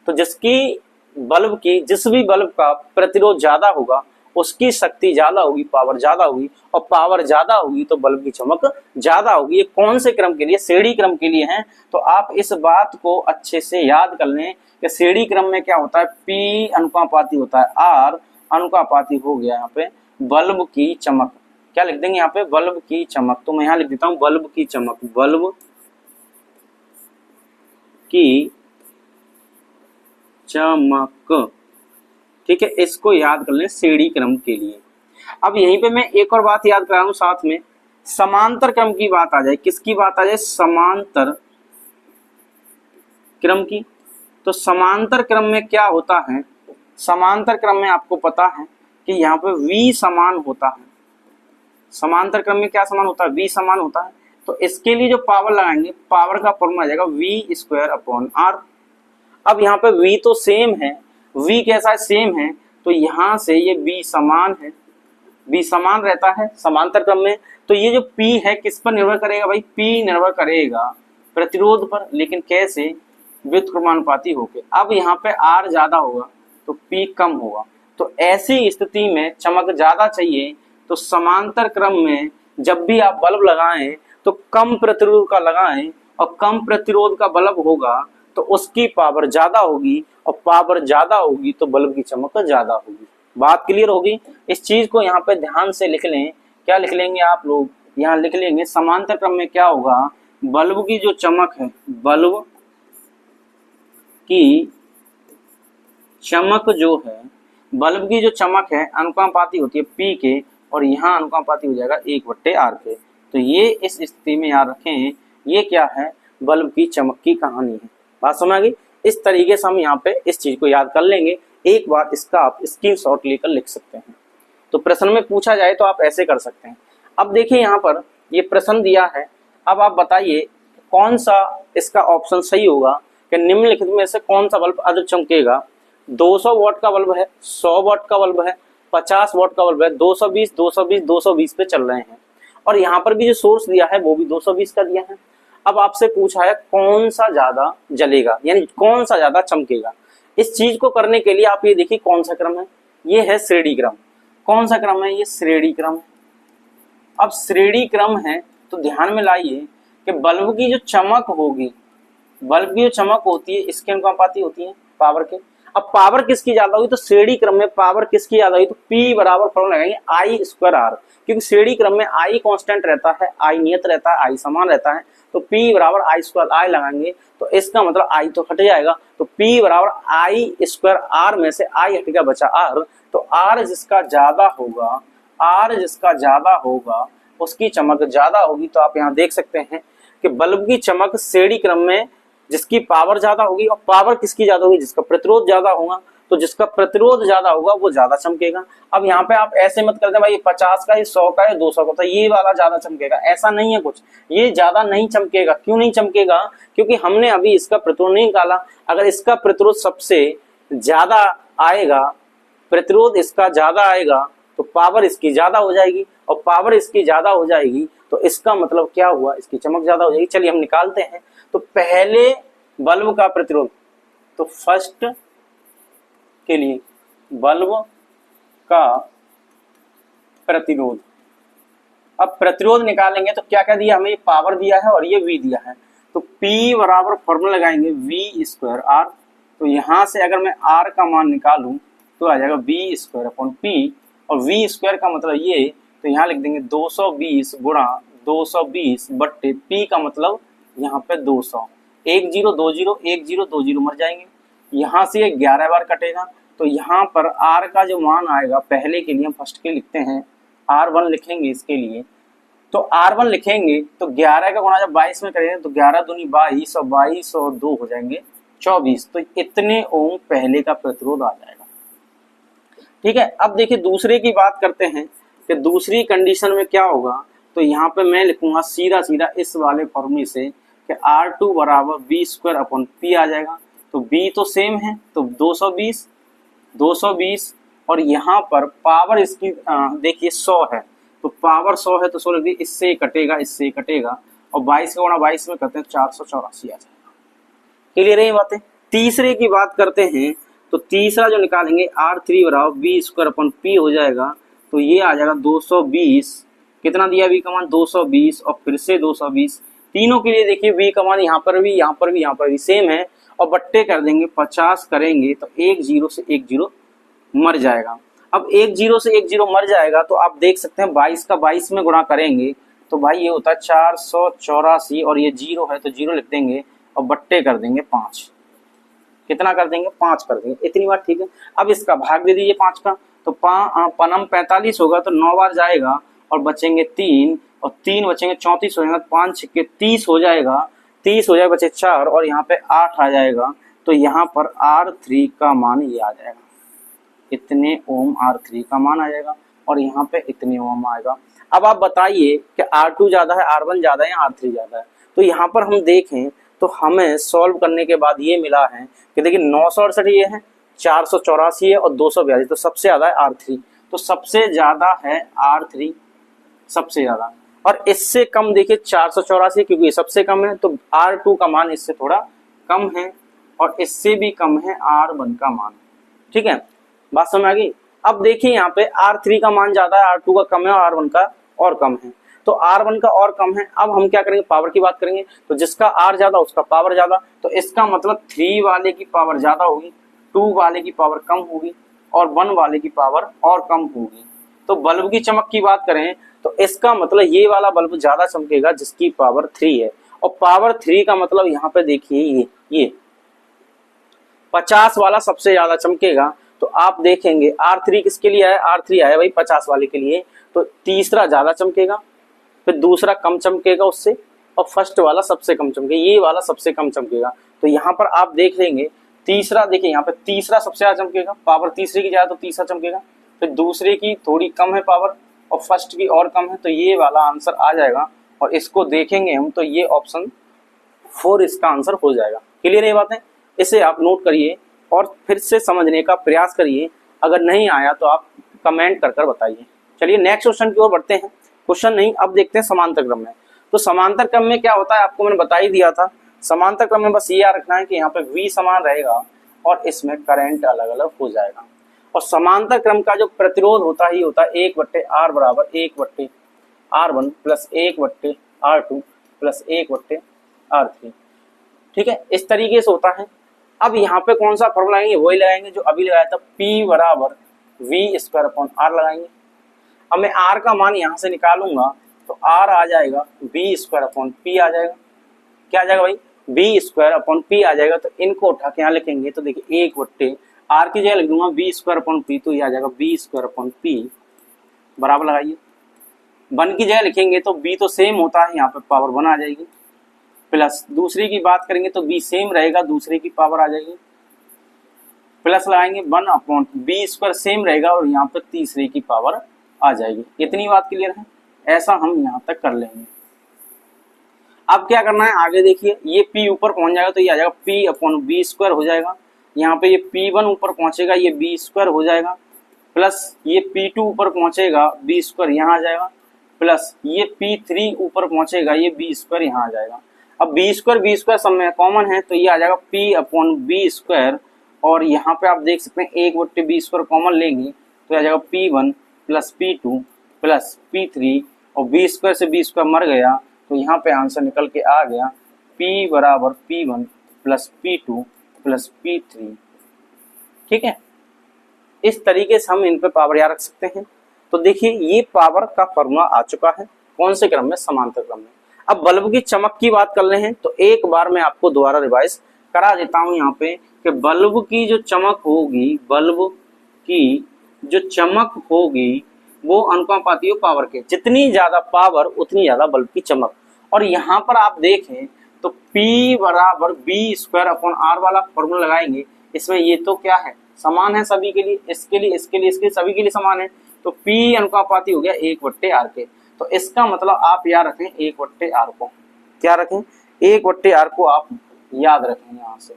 तो जिस भी बल्ब का प्रतिरोध ज्यादा होगा उसकी शक्ति ज्यादा होगी, पावर ज्यादा होगी, और पावर ज्यादा होगी तो बल्ब की चमक ज्यादा होगी। ये कौन से क्रम के लिए? श्रेणी क्रम के लिए है। तो आप इस बात को अच्छे से याद कर लें कि श्रेणी क्रम में क्या होता है, P अनुपाती होता है, R अनुपाती हो गया यहाँ पे बल्ब की चमक। क्या लिख देंगे यहाँ पे? बल्ब की चमक। तो मैं यहाँ लिख देता हूँ बल्ब की चमक, बल्ब की चमक। ठीक है, इसको याद कर लें श्रेणी क्रम के लिए। अब यहीं पे मैं एक और बात याद करा हूं साथ में, समांतर क्रम की बात आ जाए। किसकी बात आ जाए? समांतर क्रम की। तो समांतर क्रम में क्या होता है? समांतर क्रम में आपको पता है कि यहाँ पे V समान होता है। समांतर क्रम में क्या समान होता है? V समान होता है। तो इसके लिए जो पावर लगाएंगे, पावर का फॉर्मूला आ जाएगा V²/R। अब यहाँ पे V तो सेम है, V कैसा है? सेम है। तो यहाँ से ये B समान है, B समान रहता है समांतर क्रम में। तो ये जो P है किस पर निर्भर करेगा भाई? P निर्भर करेगा प्रतिरोध पर, लेकिन कैसे? व्युत्क्रमानुपाती होके। अब यहाँ पे R ज्यादा होगा तो P कम होगा। तो ऐसी स्थिति में चमक ज्यादा चाहिए, तो समांतर क्रम में जब भी आप बल्ब लगाएं तो कम प्रतिरोध का लगाएं, और कम प्रतिरोध का बल्ब होगा तो उसकी पावर ज्यादा होगी, और पावर ज्यादा होगी तो बल्ब की चमक ज्यादा होगी। बात क्लियर होगी? इस चीज को यहाँ पे ध्यान से लिख लें। क्या लिख लेंगे आप लोग? यहाँ लिख लेंगे समांतर क्रम में क्या होगा, बल्ब की जो चमक है, बल्ब की चमक जो है, बल्ब की जो चमक है अनुपाती होती है P के, और यहाँ अनुपाती हो जाएगा 1/R के। तो ये इस स्थिति में याद रखें, ये क्या है? बल्ब की चमक की कहानी है। बात समझ आ गई? इस तरीके से हम यहाँ पे इस चीज को याद कर लेंगे। एक बार इसका आप स्क्रीनशॉट लेकर लिख सकते हैं। तो प्रश्न में पूछा जाए तो आप ऐसे कर सकते हैं। अब देखिए यहाँ पर ये प्रश्न दिया है, अब आप बताइए कौन सा इसका ऑप्शन सही होगा कि निम्नलिखित में से कौन सा बल्ब अधिक चमकेगा। 200 वॉट का बल्ब है, 100 वॉट का बल्ब है, 50 वॉट का बल्ब है, 220, 220, 220 पे चल रहे हैं, और यहाँ पर भी जो सोर्स दिया है वो भी 220 का दिया है। अब आपसे पूछा है कौन सा ज्यादा जलेगा, यानी कौन सा ज्यादा चमकेगा। इस चीज को करने के लिए आप ये देखिए कौन सा क्रम है, ये है श्रेणी क्रम। कौन सा क्रम है? ये श्रेणी क्रम है। अब श्रेणी क्रम है तो ध्यान में लाइए कि बल्ब की जो चमक होगी, बल्ब की जो चमक होती है इसके अनुपाती होती है पावर के। अब पावर किसकी ज्यादा होगी? तो श्रेणी क्रम में पावर किसकी ज्यादा होगी? तो P बराबर फॉर्मूला लगाएंगे I²R, क्योंकि श्रेणी क्रम में I कांस्टेंट रहता है, I नियत रहता है, I समान रहता है। तो P बराबर I² लगाएंगे तो इसका मतलब I तो हट जाएगा। तो P बराबर I²R में से I हट गया, बचा R। तो R जिसका ज्यादा होगा, R जिसका ज्यादा होगा उसकी चमक ज्यादा होगी। तो आप यहाँ देख सकते हैं कि बल्ब की चमक श्रेणी क्रम में जिसकी पावर ज्यादा होगी, और पावर किसकी ज्यादा होगी? जिसका प्रतिरोध ज्यादा होगा। तो जिसका प्रतिरोध ज्यादा होगा वो ज्यादा चमकेगा। अब यहाँ पे आप ऐसे मत कर दे भाई 50 का, ये 100 का, ये 200 का, तो ये वाला ज्यादा चमकेगा, ऐसा नहीं है कुछ। ये ज्यादा नहीं चमकेगा। क्यों नहीं चमकेगा? क्योंकि हमने अभी इसका प्रतिरोध नहीं निकाला। अगर इसका प्रतिरोध सबसे ज्यादा आएगा, प्रतिरोध इसका ज्यादा आएगा, तो पावर इसकी ज्यादा हो जाएगी, और पावर इसकी ज्यादा हो जाएगी तो इसका मतलब क्या हुआ? इसकी चमक ज्यादा हो जाएगी। चलिए हम निकालते हैं। तो पहले बल्ब का प्रतिरोध, तो फर्स्ट के लिए बल्ब का प्रतिरोध। अब प्रतिरोध निकालेंगे तो क्या क्या दिया हमें? पावर दिया है और ये V दिया है। तो P बराबर फॉर्मूला लगाएंगे V²R। तो यहां से अगर मैं R का मान निकालूं तो आ जाएगा V²/P, और V² का मतलब ये, तो यहाँ लिख देंगे 220 गुणा 220 बट्टे P का मतलब यहाँ पे 200। 1 0 2 0 1 0 2 0 मर जाएंगे। यहाँ से ये 11 बार कटेगा। तो यहाँ पर R का जो मान आएगा, पहले के लिए हम फर्स्ट के लिखते हैं, R1 लिखेंगे इसके लिए। तो R1 लिखेंगे तो 11 का गुणा जब 22 में करेंगे तो 11 दूनी 22 और 22 और 2 हो जाएंगे 24। तो इतने ओम पहले का प्रतिरोध आ जाएगा। ठीक है, अब देखिए दूसरे की बात करते हैं कि दूसरी कंडीशन में क्या होगा। तो यहाँ पे मैं लिखूंगा सीधा सीधा इस वाले फॉर्मूले से कि R2 बराबर V²/P आ जाएगा। तो B तो सेम है, तो 220 और यहाँ पर पावर इसकी देखिए 100 है, तो पावर 100 है तो 100 लिख दी, इससे कटेगा, इससे कटेगा, और 22 का गुणा 22 में करते हैं 484 आ जाएगा। क्लियर है ये बातें? तीसरे की बात करते हैं तो तीसरा जो निकालेंगे R3 बराबर बी स्क्वायर अपन पी हो जाएगा, तो ये आ जाएगा 220। कितना दिया v का मान 220 और फिर से 220। तीनों के लिए देखिए v का मान यहाँ पर भी यहाँ पर भी यहाँ पर भी सेम है और बट्टे कर देंगे 50 करेंगे तो एक जीरो से एक जीरो मर जाएगा। अब एक जीरो से एक जीरो मर जाएगा तो आप देख सकते हैं 22 का 22 में गुणा करेंगे तो भाई ये होता है 484 और ये जीरो है तो जीरो लिख देंगे और बट्टे कर देंगे 5। कितना कर देंगे 5 कर देंगे, इतनी बार ठीक है। अब इसका भाग दे दीजिए 5 का, तो पनम 45 होगा तो 9 बार जाएगा और बचेंगे 3 और 3 बचेंगे 34 हो जाएगा, 5 छक्के 30 हो जाएगा, 30 हो जाएगा बचे 4 और यहाँ पे 8 आ जाएगा। तो यहाँ पर R3 का मान ये आ जाएगा, इतने ओम R3 का मान आ जाएगा और यहाँ पे इतने ओम आएगा। अब आप बताइए कि R2 ज्यादा है R1 ज्यादा है या R3 ज्यादा है। तो यहाँ पर हम देखें तो हमें सॉल्व करने के बाद ये मिला है कि देखिए 968 ये है, 484 है और 242, तो सबसे ज्यादा है R3। तो सबसे ज्यादा है R3 सबसे ज्यादा, और इससे कम देखिए 484 क्योंकि ये सबसे कम है तो R2 का मान इससे थोड़ा कम है और इससे भी कम है R1 का मान। ठीक है, बात समझ आ गई। अब देखिए यहाँ पे R3 का मान ज्यादा है, R2 का कम है और R1 का और कम है, तो R1 का और कम है। अब हम क्या करेंगे, पावर की बात करेंगे, तो जिसका R ज्यादा उसका पावर ज्यादा, तो इसका मतलब 3 वाले की पावर ज्यादा होगी, 2 वाले की पावर कम होगी और 1 वाले की पावर और कम होगी। तो बल्ब की चमक की बात करें तो इसका मतलब ये वाला बल्ब ज्यादा चमकेगा जिसकी पावर 3 है, और पावर 3 का मतलब यहाँ पे देखिए ये 50 वाला सबसे ज्यादा चमकेगा। तो आप देखेंगे R3 किसके लिए आया, R3 आया भाई 50 वाले के लिए, तो तीसरा ज्यादा चमकेगा, फिर दूसरा कम चमकेगा उससे, और फर्स्ट वाला सबसे कम चमकेगा, ये वाला सबसे कम चमकेगा। तो यहाँ पर आप देख लेंगे तीसरा, देखिए यहाँ पे तीसरा सबसे ज्यादा चमकेगा, पावर तीसरे की ज्यादा तो तीसरा चमकेगा, फिर दूसरे की थोड़ी कम है पावर और फर्स्ट की और कम है, तो ये वाला आंसर आ जाएगा। और इसको देखेंगे हम तो ये ऑप्शन 4 इसका आंसर हो जाएगा। क्लियर है बातें, इसे आप नोट करिए और फिर से समझने का प्रयास करिए। अगर नहीं आया तो आप कमेंट कर बताइए। चलिए नेक्स्ट क्वेश्चन की ओर बढ़ते हैं। क्वेश्चन नहीं, अब देखते हैं समांतर क्रम में। तो समांतर क्रम में क्या होता है आपको मैंने बता ही दिया था। समांतर क्रम में बस ये याद रखना है कि यहाँ पे V समान रहेगा और इसमें करंट अलग अलग हो जाएगा। और समांतर क्रम का जो प्रतिरोध होता ही होता है 1/R बराबर 1/R1 plus 1/R2 plus 1/R3। ठीक है, इस तरीके से होता है। अब यहाँ पे कौन सा फॉर्मूला लगाएंगे, वही लगाएंगे जो अभी लगाया था, P बराबर V²/R लगाएंगे। अब मैं R का मान यहाँ से निकालूंगा तो R आ जाएगा V²/P आ जाएगा। क्या आ जाएगा भाई, V²/P आ जाएगा। तो इनको उठा के यहाँ लिखेंगे तो देखिए 1/R की जगह लिख दूंगा V²/P, तो ये आ जाएगा V²/P बराबर लगाइए। 1 की जगह लिखेंगे तो B तो सेम होता है, यहाँ पे पावर 1 आ जाएगी, प्लस दूसरी की बात करेंगे तो B सेम रहेगा, दूसरे की पावर आ जाएगी, प्लस लगाएंगे 1/B² सेम रहेगा और यहाँ पर तीसरे की पावर आ जाएगी। इतनी बात क्लियर है, ऐसा हम यहाँ तक कर लेंगे। अब क्या करना है आगे देखिए, ये P ऊपर पहुंच जाएगा तो ये आ जाएगा P/B² हो जाएगा। यहाँ पे ये P1 ऊपर पहुंचेगा, ये B² हो जाएगा, प्लस ये P2 ऊपर पहुंचेगा, B² यहाँ आ जाएगा, प्लस ये P3 ऊपर पहुंचेगा, ये B² यहाँ आ जाएगा। अब B² सब में कॉमन है तो ये आ जाएगा P/B², और यहाँ पे आप देख सकते हैं 1/B² कॉमन लेंगे तो आ जाएगा P1 plus P2 plus P3, और B² से B² मर गया तो यहाँ पे आंसर निकल के आ गया P बराबर P1 plus P2 plus P3। ठीक है, इस तरीके से हम इन पे पावर याद रख सकते हैं। तो देखिए ये पावर का फॉर्मूला आ चुका है, कौन से क्रम में, समांतर क्रम में। अब बल्ब की चमक की बात कर रहे हैं तो एक बार मैं आपको दोबारा रिवाइज करा देता हूं यहाँ पे कि बल्ब की जो चमक होगी, बल्ब की जो चमक होगी वो अनुपाती हो पावर के, जितनी ज्यादा पावर उतनी ज्यादा बल्ब की चमक। और यहाँ पर आप देखें तो P बराबर B²/R वाला फॉर्मूला लगाएंगे, इसमें ये तो क्या है, समान है सभी के लिए, इसके लिए इसके लिए इसके सभी के लिए समान है, तो P अनुपाती हो गया 1/R के। तो इसका मतलब आप याद रखें 1/R को, क्या रखें 1/R को आप याद रखें यहां से,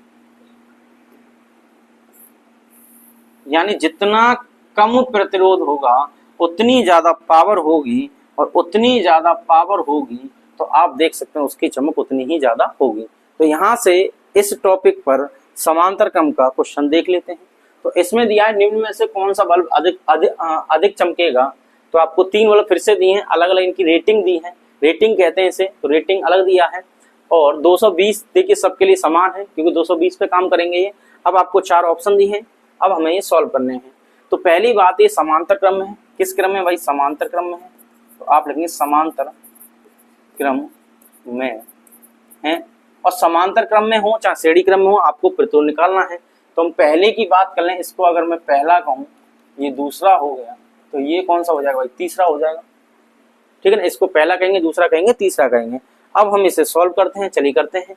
यानी जितना कम प्रतिरोध होगा उतनी ज्यादा पावर होगी, और उतनी ज्यादा पावर होगी तो आप देख सकते हैं उसकी चमक उतनी ही ज्यादा होगी। तो यहां से इस टॉपिक पर समांतर क्रम का क्वेश्चन देख लेते हैं। तो इसमें दिया है निम्न में से कौन सा बल्ब अधिक चमकेगा। तो आपको 3 बल्ब फिर से दिए हैं, अलग अलग इनकी रेटिंग दी है, रेटिंग कहते हैं इसे, तो रेटिंग अलग दिया है। और 220 देखिए सबके लिए समान है क्योंकि 220 पे काम करेंगे ये। अब आपको 4 ऑप्शन दिए हैं, अब हमें ये सॉल्व करने हैं। तो पहली बात ये समांतर क्रम में है। किस क्रम में भाई? समांतर क्रम में है। तो आप लिखेंगे समांतर क्रम में है। और समांतर क्रम में हो चाहे श्रेणी क्रम में हो, आपको प्रतिरोध निकालना है। तो हम पहले की बात कर लें, इसको अगर मैं पहला कहूँ, ये दूसरा हो गया, तो ये कौन सा हो जाएगा भाई? तीसरा हो जाएगा। ठीक है ना, इसको पहला कहेंगे, दूसरा कहेंगे, तीसरा कहेंगे। अब हम इसे सॉल्व करते हैं, चलिए करते हैं।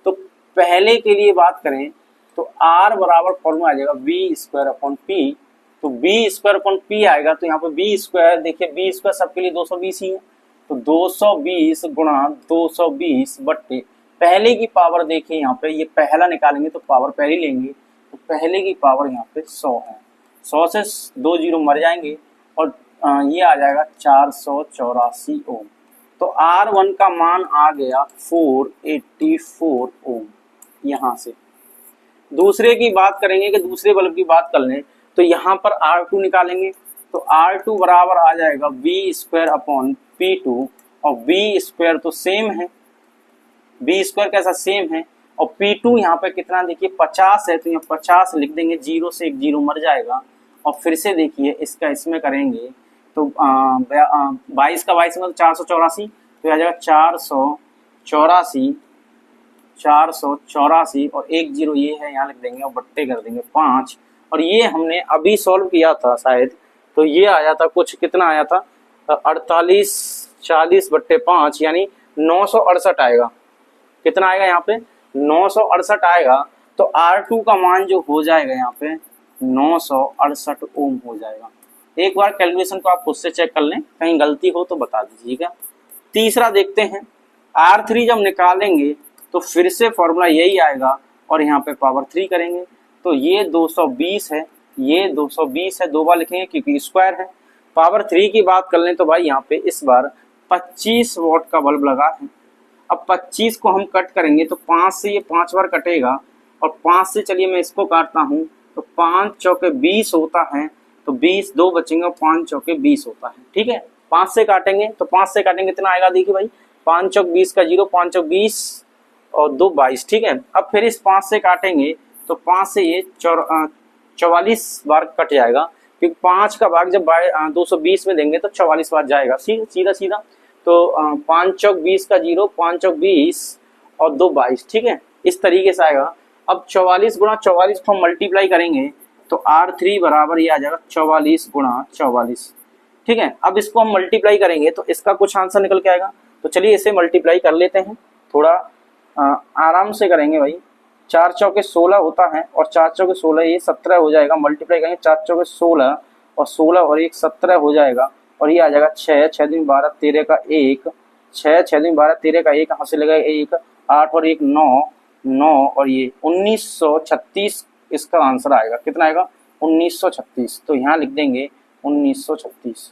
तो पहले के लिए बात करें तो R बराबर फॉर्मूला आ जाएगा V²/P। तो V²/P आएगा, तो यहाँ पे V², देखिए V² सबके लिए 220 ही है, तो 220 गुणा 220 बट्टे पहले की पावर। देखिए यहाँ पे ये पहला निकालेंगे तो पावर पहली लेंगे, तो पहले की पावर यहाँ पे 100 है। 100 से 2 जीरो मर जाएंगे और ये आ जाएगा 484 ओम। तो R1 का मान आ गया 484 ओम। यहाँ से दूसरे की बात करेंगे कि दूसरे बल्ब की बात कर लें, तो यहाँ पर R2 निकालेंगे। तो R2 बराबर आ जाएगा V²/P2, और V² तो सेम है, V² कैसा सेम है, और P2 यहाँ पे कितना देखिए 50 है, तो यहाँ 50 लिख देंगे, 0 से 1 जीरो मर जाएगा। और फिर से देखिए इसका इसमें करेंगे तो 22 का 22 में 484, तो आ जाएगा 484 और 1 जीरो ये है, यहाँ लिख देंगे और बट्टे कर देंगे 5। और ये हमने अभी सॉल्व किया था शायद, तो ये आया था कुछ, कितना आया था 48 40 बट्टे 5 यानी 968 आएगा। कितना आएगा यहाँ पे? 968 आएगा। तो R2 का मान जो हो जाएगा यहाँ पे 968 ओम हो जाएगा। एक बार कैलकुलेशन को आप खुद से चेक कर लें, कहीं गलती हो तो बता दीजिएगा। तीसरा देखते हैं, R3 जब निकालेंगे तो फिर से फॉर्मूला यही आएगा और यहाँ पे पावर 3 करेंगे, तो ये 220 है, ये 220 है, 2 बार लिखेंगे क्योंकि स्क्वायर है। पावर 3 की बात कर लें तो भाई यहाँ पे इस बार 25 वॉट का बल्ब लगा है। अब 25 को हम कट करेंगे तो 5 से ये 5 बार कटेगा, और 5 से चलिए मैं इसको काटता हूँ, तो 5 चौके 20 होता है, तो 20 2 बचेंगे और 5 चौके 20 होता है। ठीक है, 5 से काटेंगे तो 5 से काटेंगे कितना आएगा देखिए भाई, 5 चौक 20 का 0, 5 चौक 20 और 2 22। ठीक है, अब फिर इस 5 से काटेंगे तो 5 से ये 44 बार कट जाएगा, क्योंकि 5 का भाग जब 220 में देंगे तो 44 बार जाएगा, सीधा। तो 5 चौक 20 का 0, 5 चौक 20 और 2 22। ठीक है, इस तरीके से आएगा। अब 44 गुणा 44 को हम मल्टीप्लाई करेंगे तो R3 बराबर ये आ जाएगा 44 गुणा 44। ठीक है, अब इसको हम मल्टीप्लाई करेंगे तो इसका कुछ आंसर निकल के आएगा। तो चलिए इसे मल्टीप्लाई कर लेते हैं, थोड़ा आराम से करेंगे भाई। 4 चौके 16 होता है और 4 चौके 16 ये 17 हो जाएगा। मल्टीप्लाई करेंगे 4 चौके 16 और 16 और 1 17 हो जाएगा, और ये आ जाएगा 6 6 दूनी 12 13 का 1, 6 6 दूनी 12 13 का 1 यहाँ से लगेगा 1, 8 और 1 9 और ये 1936 इसका आंसर आएगा। कितना आएगा? 1936। तो यहाँ लिख देंगे 1936,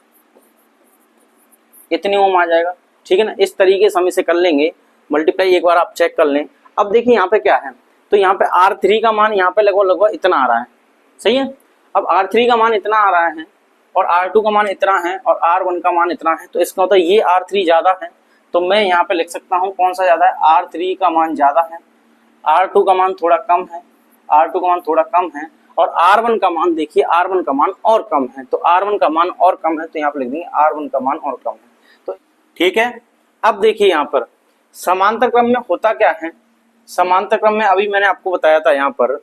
इतनी ओम आ जाएगा। ठीक है ना, इस तरीके से हम इसे कर लेंगे मल्टीप्लाई। एक बार आप चेक कर लें। अब देखिए यहाँ पे क्या है, तो यहाँ पे R3 का मान यहाँ पे लगभग इतना आ रहा है, सही है। अब R3 का मान इतना आ रहा है और R2 का मान इतना है और R1 का मान इतना है, तो इसका मतलब ये R3 ज्यादा है। तो मैं यहाँ पे लिख सकता हूँ कौन सा ज्यादा है, R3 का मान ज्यादा है, R2 का मान थोड़ा कम है, R2 का मान थोड़ा कम है, और R1 का मान देखिए R1 का मान और कम है। तो R1 का मान और कम है, तो यहाँ पे लिख देंगे R1 का मान और कम है। तो ठीक है, अब देखिए यहाँ पर समांतर क्रम में होता क्या है। समांतर क्रम में अभी मैंने आपको बताया था यहाँ पर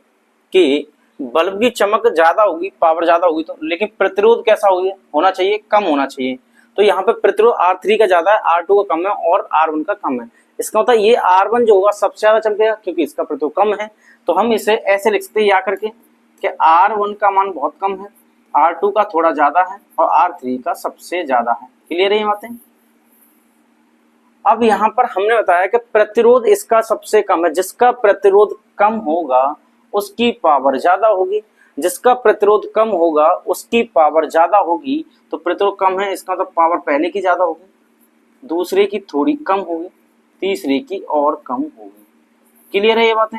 कि बल्ब की चमक ज्यादा होगी, पावर ज्यादा होगी, तो लेकिन प्रतिरोध कैसा होना चाहिए, कम होना चाहिए। तो यहाँ पे प्रतिरोध R3 का ज्यादा है, R2 का कम है और R1 का कम है। इसका मतलब ये R1 जो होगा सबसे ज्यादा चमकेगा क्योंकि इसका प्रतिरोध कम है। तो हम इसे ऐसे लिख सकते हैं या करके कि R1 का मान बहुत कम है, R2 का थोड़ा ज्यादा है और R3 का सबसे ज्यादा है। क्लियर है ये बातें? अब यहाँ पर हमने बताया कि प्रतिरोध इसका सबसे कम है। जिसका प्रतिरोध कम होगा उसकी पावर ज्यादा होगी, जिसका प्रतिरोध कम होगा उसकी पावर ज्यादा होगी। तो प्रतिरोध कम है, इसका मतलब पावर पहले की ज्यादा होगी, दूसरे की थोड़ी कम होगी, तीसरे की और कम होगी। क्लियर है ये बातें?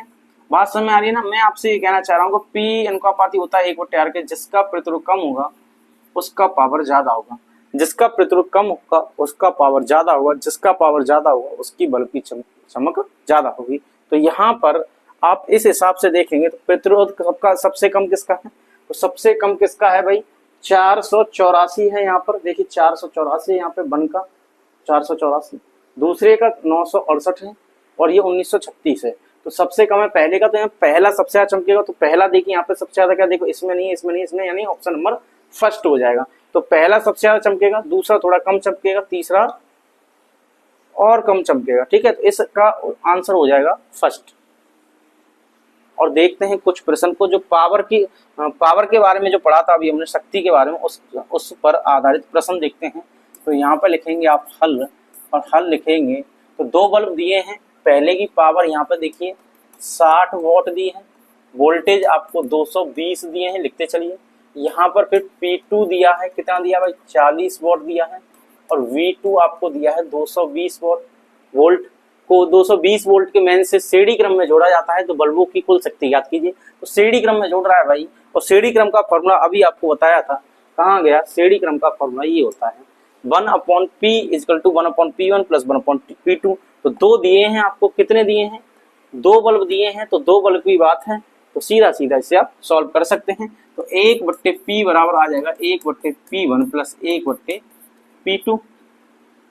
बात समझ में आ रही है ना। मैं आपसे ये कहना चाह रहा हूँ कि पी अनुपाती होता है 1/r के, जिसका प्रतिरोध कम होगा उसका पावर ज्यादा होगा, जिसका प्रतिरोध कम होगा उसका पावर ज्यादा होगा, जिसका पावर ज्यादा होगा उसकी बल्ब की चमक ज्यादा होगी। तो यहाँ पर आप इस हिसाब से देखेंगे तो प्रतिरोध सबका सबसे कम किसका है, तो सबसे कम किसका है भाई 484 है। यहाँ पर देखिए 484 यहाँ पे वन का 484, दूसरे का 968 है और ये 1936 है। तो सबसे कम है पहले का, तो यहाँ पहला सबसे ज्यादा चमकेगा। तो पहला देखिए यहाँ पे सबसे ज्यादा क्या, देखो इसमें नहीं है, इसमें नहीं, इसमें, यानी ऑप्शन नंबर फर्स्ट हो जाएगा। तो पहला सबसे ज्यादा चमकेगा, दूसरा थोड़ा कम चमकेगा, तीसरा और कम चमकेगा। ठीक है, तो इसका आंसर हो जाएगा फर्स्ट। और देखते हैं कुछ प्रश्न को, जो पावर के बारे में जो पढ़ा था अभी हमने, शक्ति के बारे में, उस पर आधारित प्रश्न देखते हैं। तो यहाँ पर लिखेंगे आप हल, और हल लिखेंगे तो दो बल्ब दिए हैं, पहले की पावर यहाँ पे देखिए 60 वॉट दी है, वोल्टेज आपको 220 दिए हैं, लिखते चलिए। यहाँ पर फिर P2 दिया है, कितना दिया भाई 40 वॉट दिया है, और V2 आपको दिया है 220 वोल्ट को 220 वोल्ट के मेन से श्रेणी क्रम में जोड़ा जाता है। तो बल्बों की कुल शक्ति याद कीजिए, तो श्रेणी क्रम में जोड़ रहा है भाई, और श्रेणी क्रम का फॉर्मूला अभी आपको बताया था, कहाँ गया, श्रेणी क्रम का फॉर्मूला ये होता है 1/P = 1/P1 + 1/P2। तो दो दिए हैं आपको, कितने दिए हैं, दो बल्ब दिए हैं, तो दो बल्ब की बात है, तो सीधा सीधा इसे आप सॉल्व कर सकते हैं। तो 1/P बराबर आ जाएगा 1/P1 + 1/P2।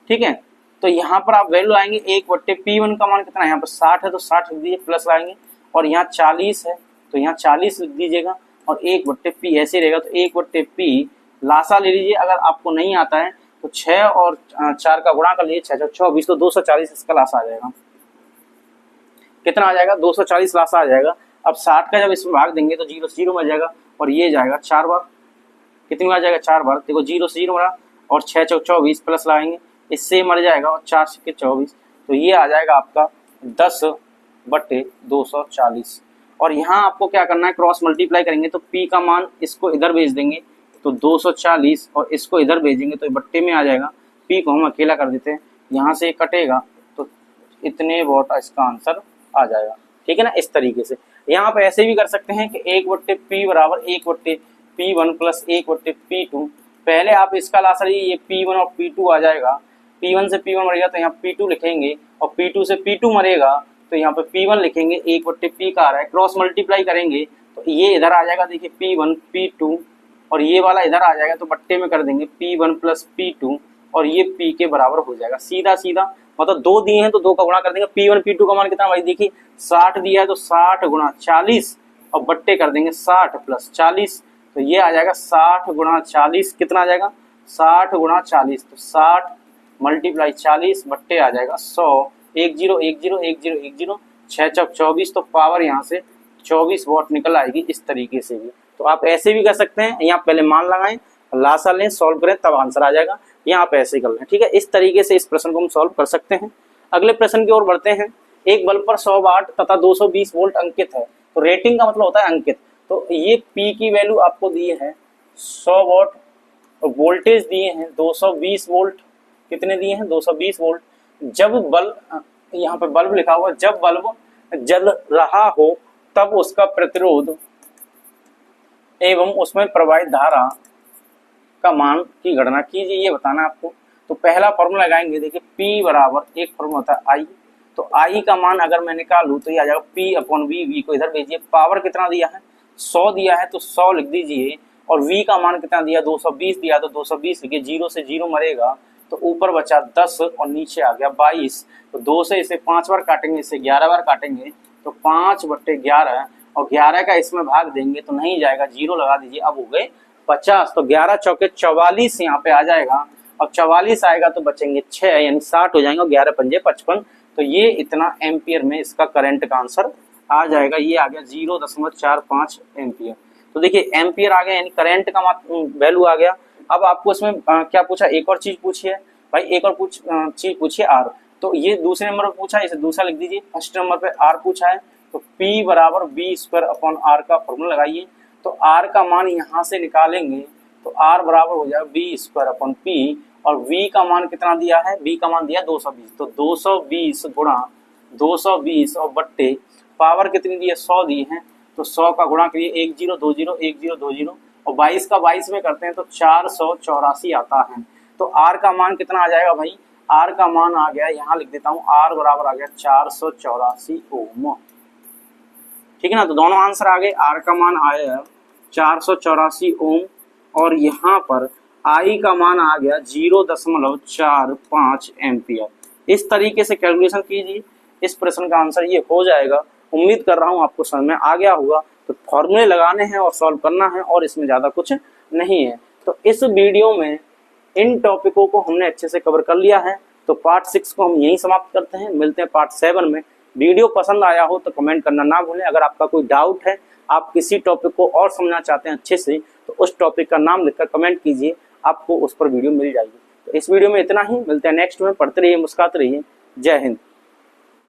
ठीक है, तो यहाँ पर आप वैल्यू आएंगे 1/P1 का मान कितना है, यहाँ पर 60 है तो 60 लिख दीजिए, प्लस लाएंगे, और यहाँ 40 है तो यहाँ 40 लिख दीजिएगा, और 1/P ऐसे रहेगा। तो 1/P लासा ले लीजिए, अगर आपको नहीं आता है तो 6 और 4 का गुणा कर लीजिए, 6 × 24 तो 240 इसका लासा आ जाएगा। कितना आ जाएगा 240 लासा आ जाएगा। अब 60 का जब इसमें भाग देंगे तो 0 से 0 मर जाएगा, और ये जाएगा 4 बार, कितनी बार जाएगा 4 बार, देखो 0 से 0 मरा, और 6 × 24 प्लस लाएंगे, इससे मर जाएगा, और 4 × 24, तो ये आ जाएगा आपका 10/240। और यहाँ आपको क्या करना है, क्रॉस मल्टीप्लाई करेंगे तो P का मान इसको इधर भेज देंगे तो 240, और इसको इधर भेजेंगे तो बट्टे में आ जाएगा। P को हम अकेला कर देते हैं, यहाँ से कटेगा तो इतने वॉट इसका आंसर आ जाएगा। ठीक है ना, इस तरीके से। यहाँ पे ऐसे भी कर सकते हैं कि 1/P बराबर 1/P1 + 1/P2। पहले आप इसका लासा लीजिए, ये P1 और P2 आ जाएगा, P1 से P1 मरेगा तो यहाँ P2 लिखेंगे, और P2 से P2 मरेगा तो यहाँ पे P1 लिखेंगे, 1/P का आ रहा है, क्रॉस मल्टीप्लाई करेंगे तो ये इधर आ जाएगा, देखिए P1 P2, और ये वाला इधर आ जाएगा तो बट्टे में कर देंगे P1 + P2, और ये P के बराबर हो जाएगा। सीधा सीधा, मतलब दो दिए हैं तो दो का गुणा कर देंगे। P1 P2 का मान कितना भाई, देखिए 60 दिया है तो 60 × 40, और बट्टे कर देंगे 60 + 40, तो ये आ जाएगा 60 × 40, कितना आ जाएगा 60 × 40, तो 60 × 40 बट्टे आ जाएगा 100, 10 10 10 10, 6 × 24, तो पावर यहाँ से 24 वॉट निकल आएगी। इस तरीके से भी तो आप ऐसे भी कर सकते हैं, यहाँ पहले मान लगाएं, लासा लें, सॉल्व करें, तब आंसर आ जाएगा। यहाँ आप ऐसे कर लें। ठीक है, इस तरीके से इस प्रश्न को हम सॉल्व कर सकते हैं। अगले प्रश्न की ओर बढ़ते हैं। एक बल्ब पर 100 वाट तथा 220 वोल्ट अंकित है, तो रेटिंग का मतलब होता है अंकित। तो ये P की वैल्यू आपको दी है 100 वॉट, और वोल्टेज दिए हैं 220 वोल्ट, कितने दिए हैं 220 वोल्ट। जब बल्ब, यहाँ पे बल्ब लिखा हुआ, जब बल्ब जल रहा हो तब उसका प्रतिरोध एवं उसमें प्रवाहित धारा का मान की गणना कीजिए, ये बताना है आपको। तो पहला फॉर्मूला लगाएंगे, देखिए P बराबर एक फॉर्मूला होता है I, तो I का मान अगर मैं निकालूं तो ये आ जाएगा P/V, V को इधर भेजिए। पावर कितना दिया है 100 दिया है तो 100 लिख दीजिए, और V का मान कितना दिया 220 दिया तो 220 लिखिए, 0 से 0 मरेगा तो ऊपर बचा 10 और नीचे आ गया 22। तो 2 से इसे 5 बार काटेंगे, इसे 11 बार काटेंगे, तो 5/11, और 11 का इसमें भाग देंगे तो नहीं जाएगा, 0 लगा दीजिए, अब हो गए 50। तो 11 चौके 44 यहाँ पे आ जाएगा, अब 44 आएगा तो बचेंगे 6, यानी 60 हो जाएंगे, और 11 पंजे 55। तो ये इतना एम्पियर में इसका करंट का आंसर आ जाएगा। ये आ गया 0.45 एम्पियर। तो देखिए एम्पियर आ गया, यानी करंट का वैल्यू आ गया। अब आपको इसमें क्या पूछा, एक और चीज पूछी है भाई, एक और चीज पूछिए आर। तो ये दूसरे नंबर पर पूछा है, इसे दूसरा लिख दीजिए। फर्स्ट नंबर पे आर पूछा है, तो P बराबर V²/R का फॉर्मूला लगाइए। तो R का मान यहाँ से निकालेंगे तो R बराबर हो जाएगा V²/P, और V का मान कितना दिया है, V का मान दिया 220, तो 220 × 220 और बट्टे पावर कितनी दी है, 100 दी है, तो 100 का गुणा करिए 1020 1020 और 22 का 22 में करते हैं तो 484 आता है। तो आर का मान कितना आ जाएगा भाई, आर का मान आ गया, यहाँ लिख देता हूँ, आर बराबर आ गया 484 ओम। ठीक है ना, तो दोनों आंसर आ गए। आर का मान आया 484 ओम और यहाँ पर आई का मान आ गया 0.45 एम्पियर। इस तरीके से कैलकुलेशन कीजिए, इस प्रश्न का आंसर ये हो जाएगा। उम्मीद कर रहा हूँ आपको समझ में आ गया होगा। तो फॉर्मूले लगाने हैं और सॉल्व करना है और इसमें ज़्यादा कुछ नहीं है। तो इस वीडियो में इन टॉपिकों को हमने अच्छे से कवर कर लिया है। तो पार्ट 6 को हम यहीं समाप्त करते हैं, मिलते हैं पार्ट 7 में। वीडियो पसंद आया हो तो कमेंट करना ना भूलें। अगर आपका कोई डाउट है, आप किसी टॉपिक को और समझना चाहते हैं अच्छे से, तो उस टॉपिक का नाम लिखकर कमेंट कीजिए, आपको उस पर वीडियो मिल जाएगी। तो इस वीडियो में इतना ही, मिलते हैं नेक्स्ट में। पढ़ते रहिए, मुस्कुराते रहिए। जय हिंद।